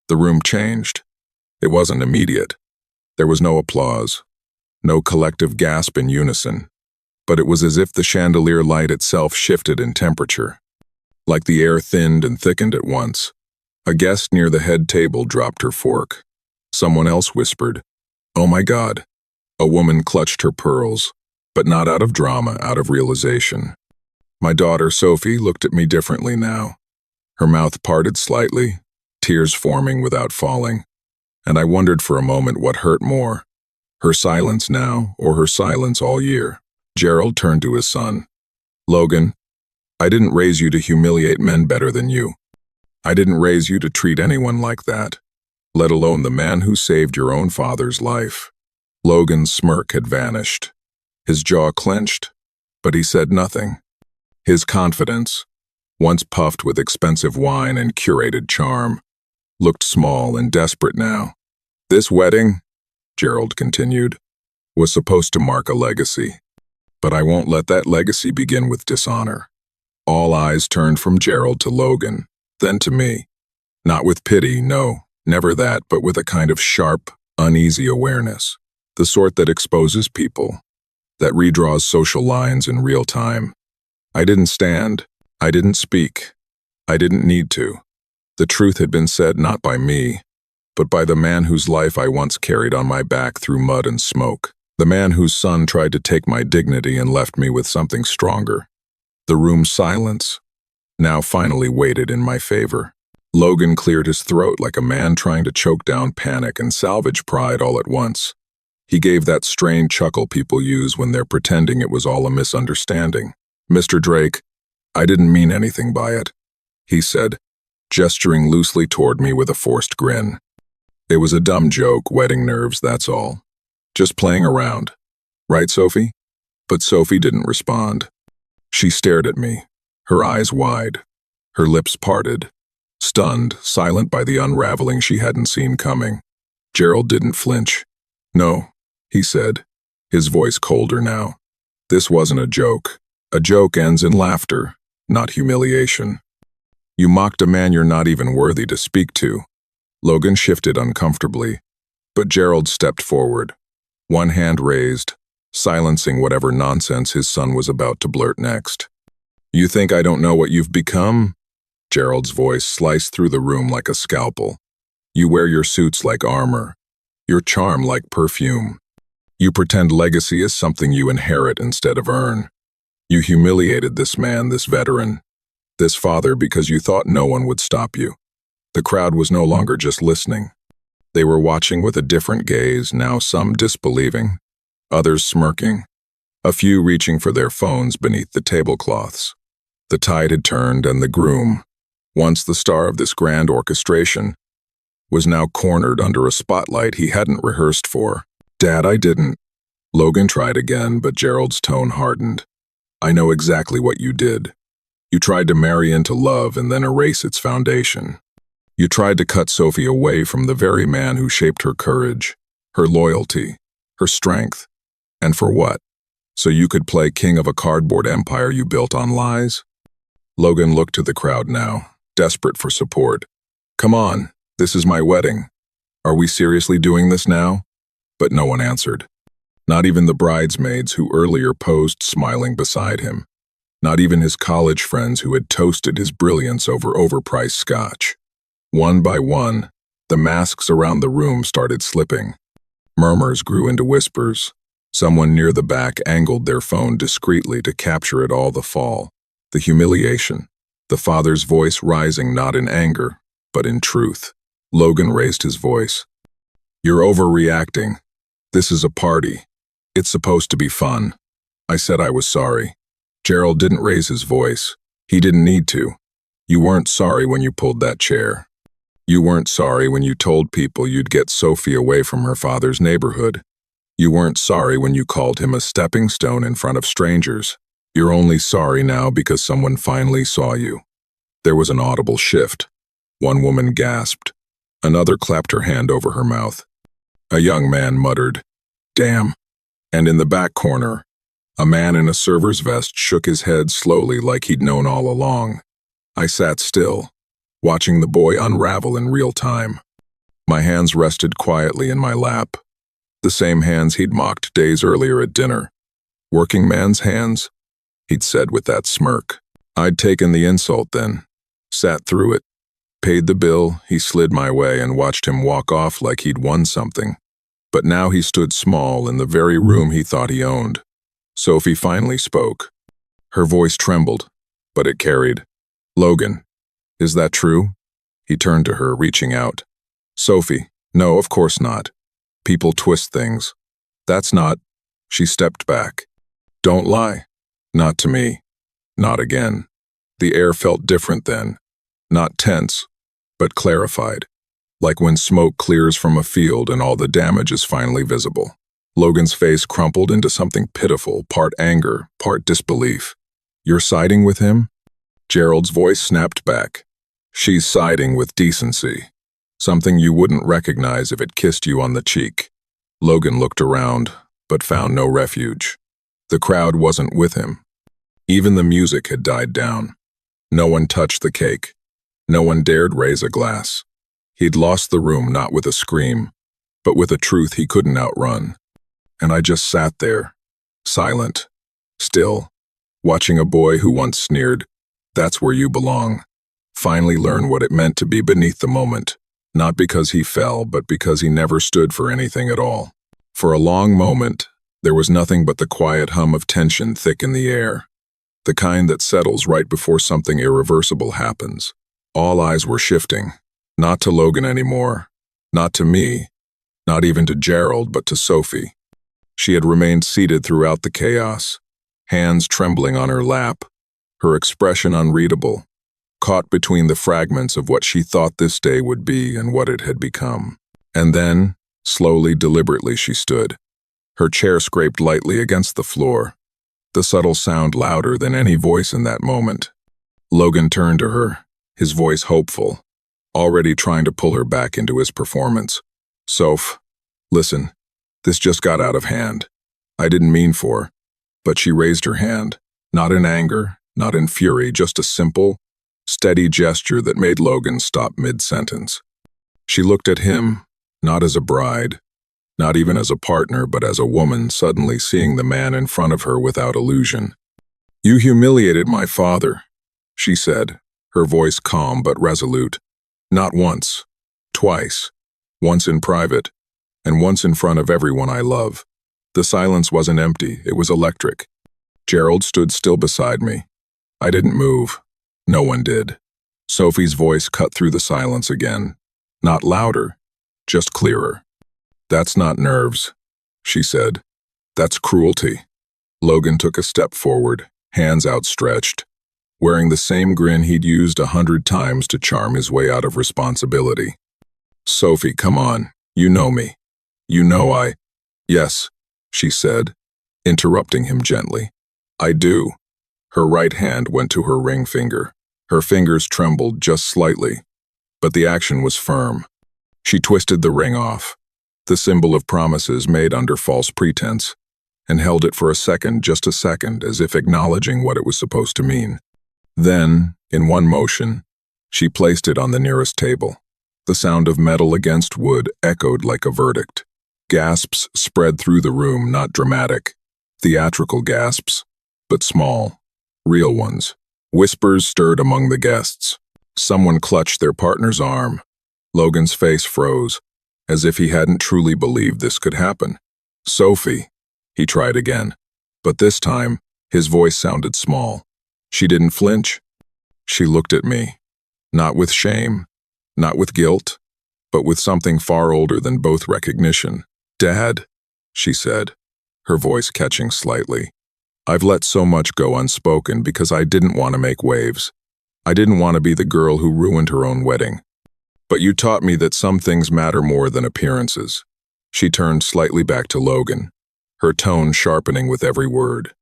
The room changed. It wasn't immediate. There was no applause, no collective gasp in unison, but it was as if the chandelier light itself shifted in temperature. Like the air thinned and thickened at once. A guest near the head table dropped her fork. Someone else whispered, "Oh my God." A woman clutched her pearls, but not out of drama, out of realization. My daughter, Sophie, looked at me differently now. Her mouth parted slightly, tears forming without falling, and I wondered for a moment what hurt more, her silence now or her silence all year. Gerald turned to his son. "Logan, I didn't raise you to humiliate men better than you. I didn't raise you to treat anyone like that, let alone the man who saved your own father's life." Logan's smirk had vanished. His jaw clenched, but he said nothing. His confidence, once puffed with expensive wine and curated charm, looked small and desperate now. "This wedding," Gerald continued, "was supposed to mark a legacy. But I won't let that legacy begin with dishonor." All eyes turned from Gerald to Logan, then to me. Not with pity, no, never that, but with a kind of sharp, uneasy awareness. The sort that exposes people, that redraws social lines in real time. I didn't stand. I didn't speak. I didn't need to. The truth had been said not by me, but by the man whose life I once carried on my back through mud and smoke. The man whose son tried to take my dignity and left me with something stronger. The room's silence now finally weighted in my favor. Logan cleared his throat like a man trying to choke down panic and salvage pride all at once. He gave that strained chuckle people use when they're pretending it was all a misunderstanding. "Mr. Drake, I didn't mean anything by it," he said, gesturing loosely toward me with a forced grin. "It was a dumb joke, wedding nerves, that's all. Just playing around. Right, Sophie?" But Sophie didn't respond. She stared at me, her eyes wide, her lips parted, stunned, silent by the unraveling she hadn't seen coming. Gerald didn't flinch. "No," he said, his voice colder now. "This wasn't a joke. A joke ends in laughter, not humiliation. You mocked a man you're not even worthy to speak to." Logan shifted uncomfortably, but Gerald stepped forward, one hand raised, silencing whatever nonsense his son was about to blurt next. "You think I don't know what you've become?" Gerald's voice sliced through the room like a scalpel. "You wear your suits like armor, your charm like perfume. You pretend legacy is something you inherit instead of earn. You humiliated this man, this veteran, this father because you thought no one would stop you." The crowd was no longer just listening. They were watching with a different gaze, now some disbelieving, others smirking, a few reaching for their phones beneath the tablecloths. The tide had turned, and the groom, once the star of this grand orchestration, was now cornered under a spotlight he hadn't rehearsed for. "Dad, I didn't." Logan tried again, but Gerald's tone hardened. "I know exactly what you did. You tried to marry into love and then erase its foundation. You tried to cut Sophie away from the very man who shaped her courage, her loyalty, her strength. And for what? So you could play king of a cardboard empire you built on lies?" Logan looked to the crowd now, desperate for support. "Come on, this is my wedding. Are we seriously doing this now?" But no one answered. Not even the bridesmaids who earlier posed smiling beside him. Not even his college friends who had toasted his brilliance over overpriced scotch. One by one, the masks around the room started slipping. Murmurs grew into whispers. Someone near the back angled their phone discreetly to capture it all: the fall, the humiliation, the father's voice rising not in anger, but in truth. Logan raised his voice. "You're overreacting. This is a party. It's supposed to be fun." I said I was sorry. Gerald didn't raise his voice. He didn't need to. "You weren't sorry when you pulled that chair. You weren't sorry when you told people you'd get Sophie away from her father's neighborhood. You weren't sorry when you called him a stepping stone in front of strangers. You're only sorry now because someone finally saw you." There was an audible shift. One woman gasped. Another clapped her hand over her mouth. A young man muttered, "Damn." And in the back corner, a man in a server's vest shook his head slowly like he'd known all along. I sat still, watching the boy unravel in real time. My hands rested quietly in my lap, the same hands he'd mocked days earlier at dinner. "Working man's hands," he'd said with that smirk. I'd taken the insult then, sat through it, paid the bill. He slid my way and watched him walk off like he'd won something. But now he stood small in the very room he thought he owned. Sophie finally spoke. Her voice trembled, but it carried. "Logan, is that true?" He turned to her, reaching out. "Sophie, no, of course not. People twist things. That's not..." She stepped back. "Don't lie. Not to me. Not again." The air felt different then. Not tense, but clarified. Like when smoke clears from a field and all the damage is finally visible. Logan's face crumpled into something pitiful, part anger, part disbelief. "You're siding with him?" Gerald's voice snapped back. "She's siding with decency. Something you wouldn't recognize if it kissed you on the cheek." Logan looked around, but found no refuge. The crowd wasn't with him. Even the music had died down. No one touched the cake. No one dared raise a glass. He'd lost the room not with a scream, but with a truth he couldn't outrun. And I just sat there, silent, still, watching a boy who once sneered, "That's where you belong," finally learn what it meant to be beneath the moment, not because he fell, but because he never stood for anything at all. For a long moment, there was nothing but the quiet hum of tension thick in the air, the kind that settles right before something irreversible happens. All eyes were shifting, not to Logan anymore, not to me, not even to Gerald, but to Sophie. She had remained seated throughout the chaos, hands trembling on her lap, her expression unreadable, caught between the fragments of what she thought this day would be and what it had become. And then, slowly, deliberately, she stood. Her chair scraped lightly against the floor, the subtle sound louder than any voice in that moment. Logan turned to her, his voice hopeful, already trying to pull her back into his performance. "Soph, listen, this just got out of hand. I didn't mean for..." But she raised her hand, not in anger, not in fury, just a simple, steady gesture that made Logan stop mid-sentence. She looked at him, not as a bride, not even as a partner, but as a woman suddenly seeing the man in front of her without illusion. "You humiliated my father," she said, her voice calm but resolute. "Not once, twice, once in private, and once in front of everyone I love." The silence wasn't empty, it was electric. Gerald stood still beside me. I didn't move. No one did. Sophie's voice cut through the silence again. Not louder, just clearer. "That's not nerves," she said. "That's cruelty." Logan took a step forward, hands outstretched, wearing the same grin he'd used 100 times to charm his way out of responsibility. "Sophie, come on. You know me. You know I..." "Yes," she said, interrupting him gently. "I do." Her right hand went to her ring finger. Her fingers trembled just slightly, but the action was firm. She twisted the ring off, the symbol of promises made under false pretense, and held it for a second, just a second, as if acknowledging what it was supposed to mean. Then, in one motion, she placed it on the nearest table. The sound of metal against wood echoed like a verdict. Gasps spread through the room, not dramatic, theatrical gasps, but small, real ones. Whispers stirred among the guests. Someone clutched their partner's arm. Logan's face froze, as if he hadn't truly believed this could happen. "Sophie," He tried again. But this time, his voice sounded small. She didn't flinch. She looked at me. Not with shame, not with guilt, but with something far older than both recognition. "Dad," she said, her voice catching slightly. "I've let so much go unspoken because I didn't want to make waves. I didn't want to be the girl who ruined her own wedding. But you taught me that some things matter more than appearances." She turned slightly back to Logan, her tone sharpening with every word.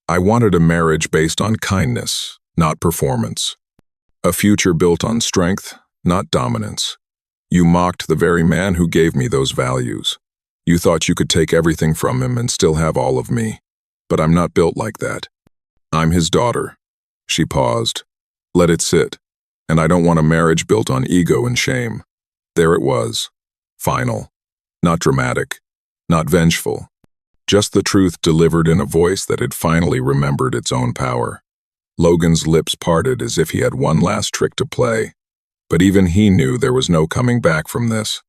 "I wanted a marriage based on kindness, not performance. A future built on strength, not dominance. You mocked the very man who gave me those values. You thought you could take everything from him and still have all of me. But I'm not built like that. I'm his daughter." She paused. "Let it sit. And I don't want a marriage built on ego and shame." There it was. Final. Not dramatic. Not vengeful. Just the truth delivered in a voice that had finally remembered its own power. Logan's lips parted as if he had one last trick to play. But even he knew there was no coming back from this.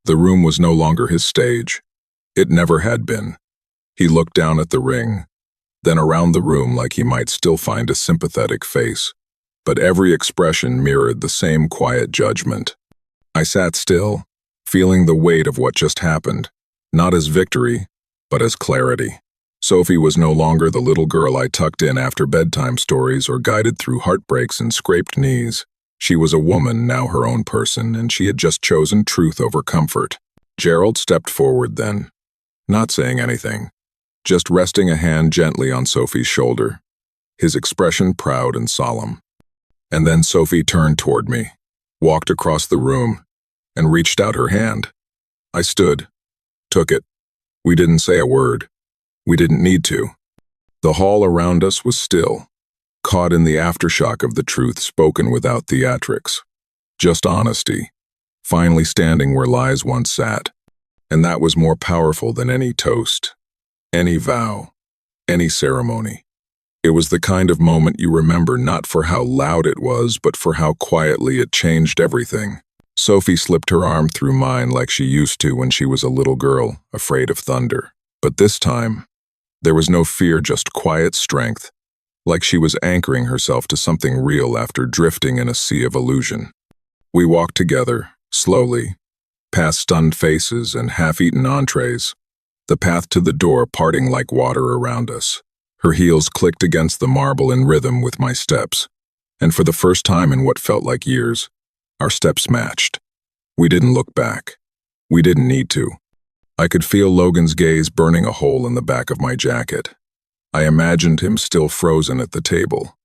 The room was no longer his stage. It never had been. He looked down at the ring, then around the room like he might still find a sympathetic face. But every expression mirrored the same quiet judgment. I sat still, feeling the weight of what just happened, not as victory, but as clarity. Sophie was no longer the little girl I tucked in after bedtime stories or guided through heartbreaks and scraped knees. She was a woman, now her own person, and she had just chosen truth over comfort. Gerald stepped forward then, not saying anything, just resting a hand gently on Sophie's shoulder, his expression proud and solemn. And then Sophie turned toward me, walked across the room, and reached out her hand. I stood, took it. We didn't say a word. We didn't need to. The hall around us was still, caught in the aftershock of the truth spoken without theatrics. Just honesty, finally standing where lies once sat. And that was more powerful than any toast, any vow, any ceremony. It was the kind of moment you remember not for how loud it was, but for how quietly it changed everything. Sophie slipped her arm through mine like she used to when she was a little girl, afraid of thunder. But this time, there was no fear, just quiet strength, like she was anchoring herself to something real after drifting in a sea of illusion. We walked together, slowly, past stunned faces and half-eaten entrees, the path to the door parting like water around us. Her heels clicked against the marble in rhythm with my steps, and for the first time in what felt like years, our steps matched. We didn't look back. We didn't need to. I could feel Logan's gaze burning a hole in the back of my jacket. I imagined him still frozen at the table,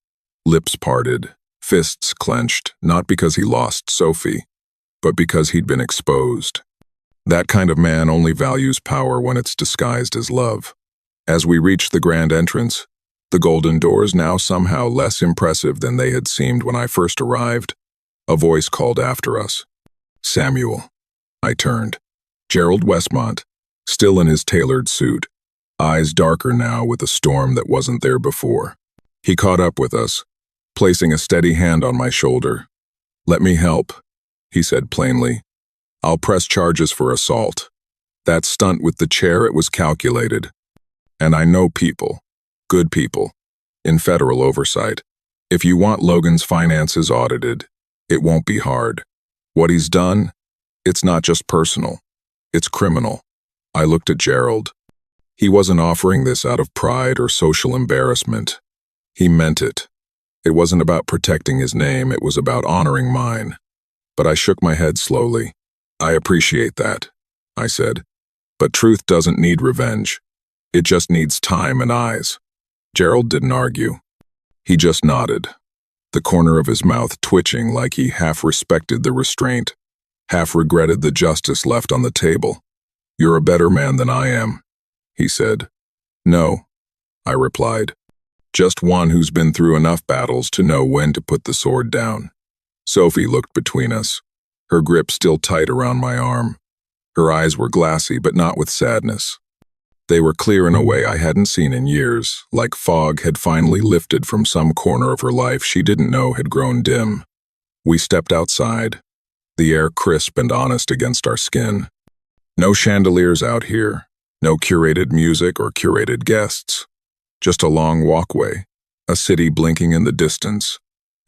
lips parted, fists clenched, not because he lost Sophie, but because he'd been exposed. That kind of man only values power when it's disguised as love. As we reached the grand entrance, the golden doors now somehow less impressive than they had seemed when I first arrived, a voice called after us. "Samuel." I turned. Gerald Westmont, still in his tailored suit, eyes darker now with a storm that wasn't there before. He caught up with us, placing a steady hand on my shoulder. "Let me help," he said plainly. "I'll press charges for assault. That stunt with the chair, it was calculated. And I know people, good people, in federal oversight. If you want Logan's finances audited, it won't be hard. What he's done, it's not just personal, it's criminal." I looked at Gerald. He wasn't offering this out of pride or social embarrassment. He meant it. It wasn't about protecting his name, it was about honoring mine. But I shook my head slowly. "I appreciate that," I said. "But truth doesn't need revenge. It just needs time and eyes." Gerald didn't argue. He just nodded, the corner of his mouth twitching like he half respected the restraint, half regretted the justice left on the table. "You're a better man than I am," he said. "No," I replied. "Just one who's been through enough battles to know when to put the sword down." Sophie looked between us, her grip still tight around my arm. Her eyes were glassy, but not with sadness. They were clear in a way I hadn't seen in years, like fog had finally lifted from some corner of her life she didn't know had grown dim. We stepped outside, the air crisp and honest against our skin. No chandeliers out here, No curated music or curated guests. Just a long walkway, a city blinking in the distance,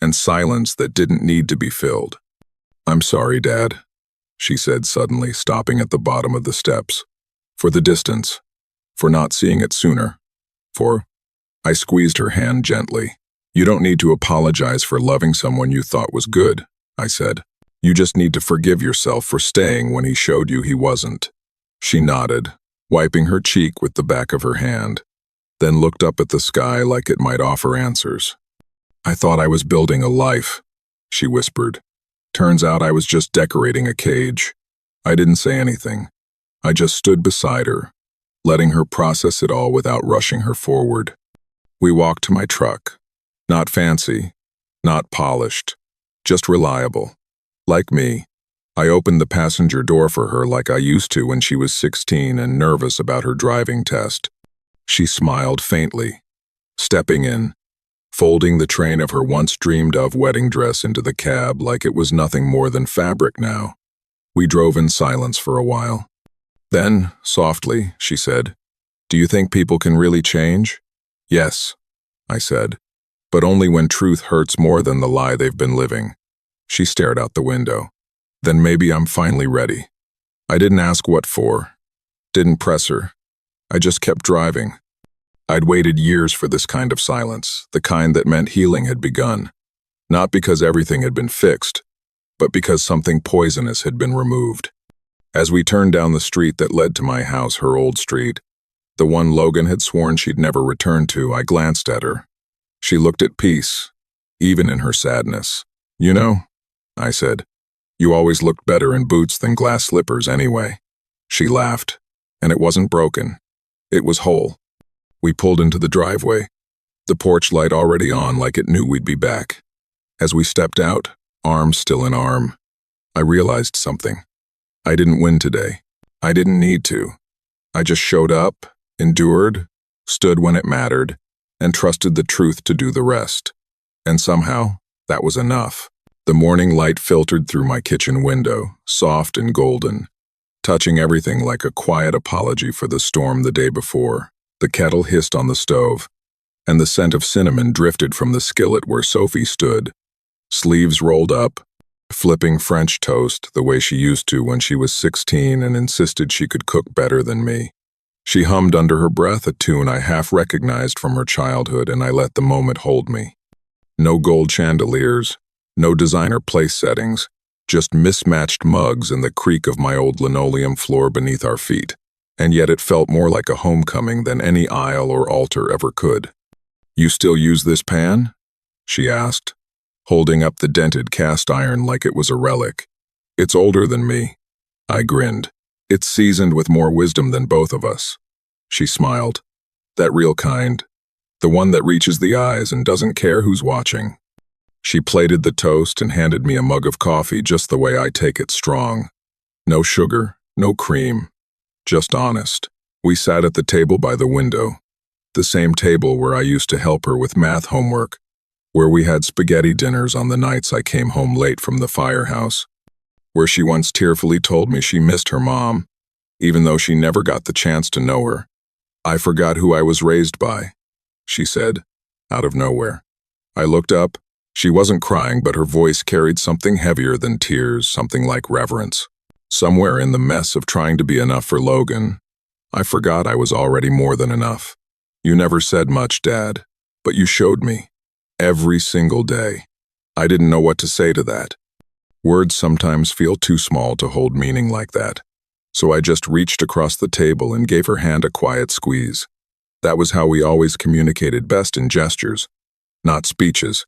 and silence that didn't need to be filled. "I'm sorry, Dad," she said suddenly, stopping at the bottom of the steps. "For the distance. For not seeing it sooner. For—" I squeezed her hand gently. "You don't need to apologize for loving someone you thought was good," I said. "You just need to forgive yourself for staying when he showed you he wasn't." She nodded, wiping her cheek with the back of her hand, then looked up at the sky like it might offer answers. "I thought I was building a life," she whispered. "Turns out I was just decorating a cage." I didn't say anything. I just stood beside her, letting her process it all without rushing her forward. We walked to my truck. Not fancy, not polished, just reliable. Like me, I opened the passenger door for her like I used to when she was 16 and nervous about her driving test. She smiled faintly, stepping in, folding the train of her once dreamed of wedding dress into the cab like it was nothing more than fabric now. We drove in silence for a while. Then, softly, she said, "Do you think people can really change?" "Yes," I said, "but only when truth hurts more than the lie they've been living." She stared out the window. "Then maybe I'm finally ready." I didn't ask what for, didn't press her. I just kept driving. I'd waited years for this kind of silence, the kind that meant healing had begun. Not because everything had been fixed, but because something poisonous had been removed. As we turned down the street that led to my house, her old street, the one Logan had sworn she'd never return to, I glanced at her. She looked at peace, even in her sadness. "You know," I said, "you always looked better in boots than glass slippers anyway." She laughed, and it wasn't broken. It was whole. We pulled into the driveway, the porch light already on like it knew we'd be back. As we stepped out, arms still in arm, I realized something. I didn't win today. I didn't need to. I just showed up, endured, stood when it mattered, and trusted the truth to do the rest. And somehow, that was enough. The morning light filtered through my kitchen window, soft and golden, touching everything like a quiet apology for the storm the day before. The kettle hissed on the stove, and the scent of cinnamon drifted from the skillet where Sophie stood, sleeves rolled up, flipping French toast the way she used to when she was 16 and insisted she could cook better than me. She hummed under her breath a tune I half recognized from her childhood, and I let the moment hold me. No gold chandeliers, no designer place settings, just mismatched mugs and the creak of my old linoleum floor beneath our feet. And yet it felt more like a homecoming than any aisle or altar ever could. "You still use this pan?" she asked, holding up the dented cast iron like it was a relic. "It's older than me." I grinned. "It's seasoned with more wisdom than both of us." She smiled. "That real kind. The one that reaches the eyes and doesn't care who's watching." She plated the toast and handed me a mug of coffee just the way I take it, strong. No sugar, no cream. Just honest. We sat at the table by the window, the same table where I used to help her with math homework, where we had spaghetti dinners on the nights I came home late from the firehouse, where she once tearfully told me she missed her mom, even though she never got the chance to know her. "I forgot who I was raised by," she said, out of nowhere. I looked up. She wasn't crying, but her voice carried something heavier than tears, something like reverence. Somewhere in the mess of trying to be enough for Logan, I forgot I was already more than enough. "You never said much, Dad, but you showed me. Every single day." I didn't know what to say to that. Words sometimes feel too small to hold meaning like that. So I just reached across the table and gave her hand a quiet squeeze. That was how we always communicated best, in gestures, not speeches.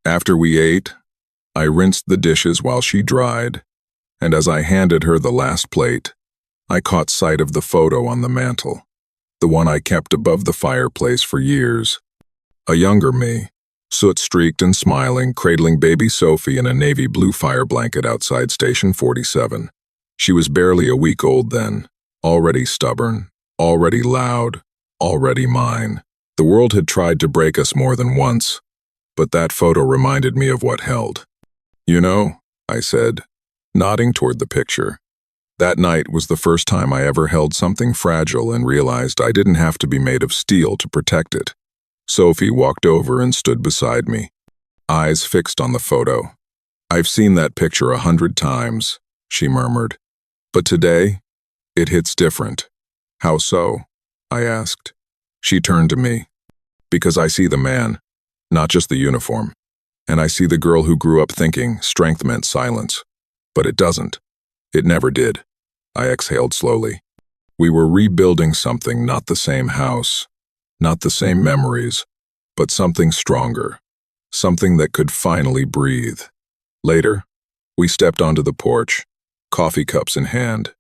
After we ate, I rinsed the dishes while she dried, and as I handed her the last plate, I caught sight of the photo on the mantel, the one I kept above the fireplace for years. A younger me, soot-streaked and smiling, cradling baby Sophie in a navy blue fire blanket outside Station 47. She was barely a week old then, already stubborn, already loud, already mine. The world had tried to break us more than once, but that photo reminded me of what held. "You know," I said, nodding toward the picture, That night was the first time I ever held something fragile and realized I didn't have to be made of steel to protect it. Sophie walked over and stood beside me, eyes fixed on the photo. "I've seen that picture 100 times," she murmured. "But today, it hits different." "How so?" I asked. She turned to me. "Because I see the man, not just the uniform. And I see the girl who grew up thinking strength meant silence. But it doesn't. It never did." I exhaled slowly. We were rebuilding something, not the same house, not the same memories, but something stronger, something that could finally breathe. Later, we stepped onto the porch, coffee cups in hand.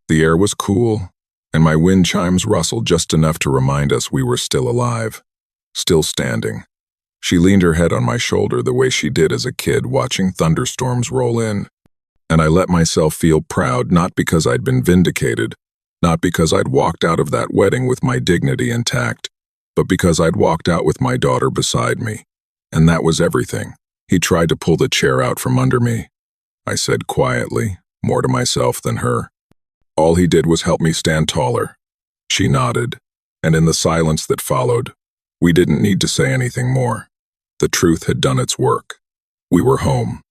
The air was cool, and my wind chimes rustled just enough to remind us we were still alive, still standing. She leaned her head on my shoulder the way she did as a kid watching thunderstorms roll in. And I let myself feel proud, not because I'd been vindicated, not because I'd walked out of that wedding with my dignity intact, but because I'd walked out with my daughter beside me. And that was everything. He tried to pull the chair out from under me, I said quietly, more to myself than her. All he did was help me stand taller. She nodded, and in the silence that followed, we didn't need to say anything more. The truth had done its work. We were home.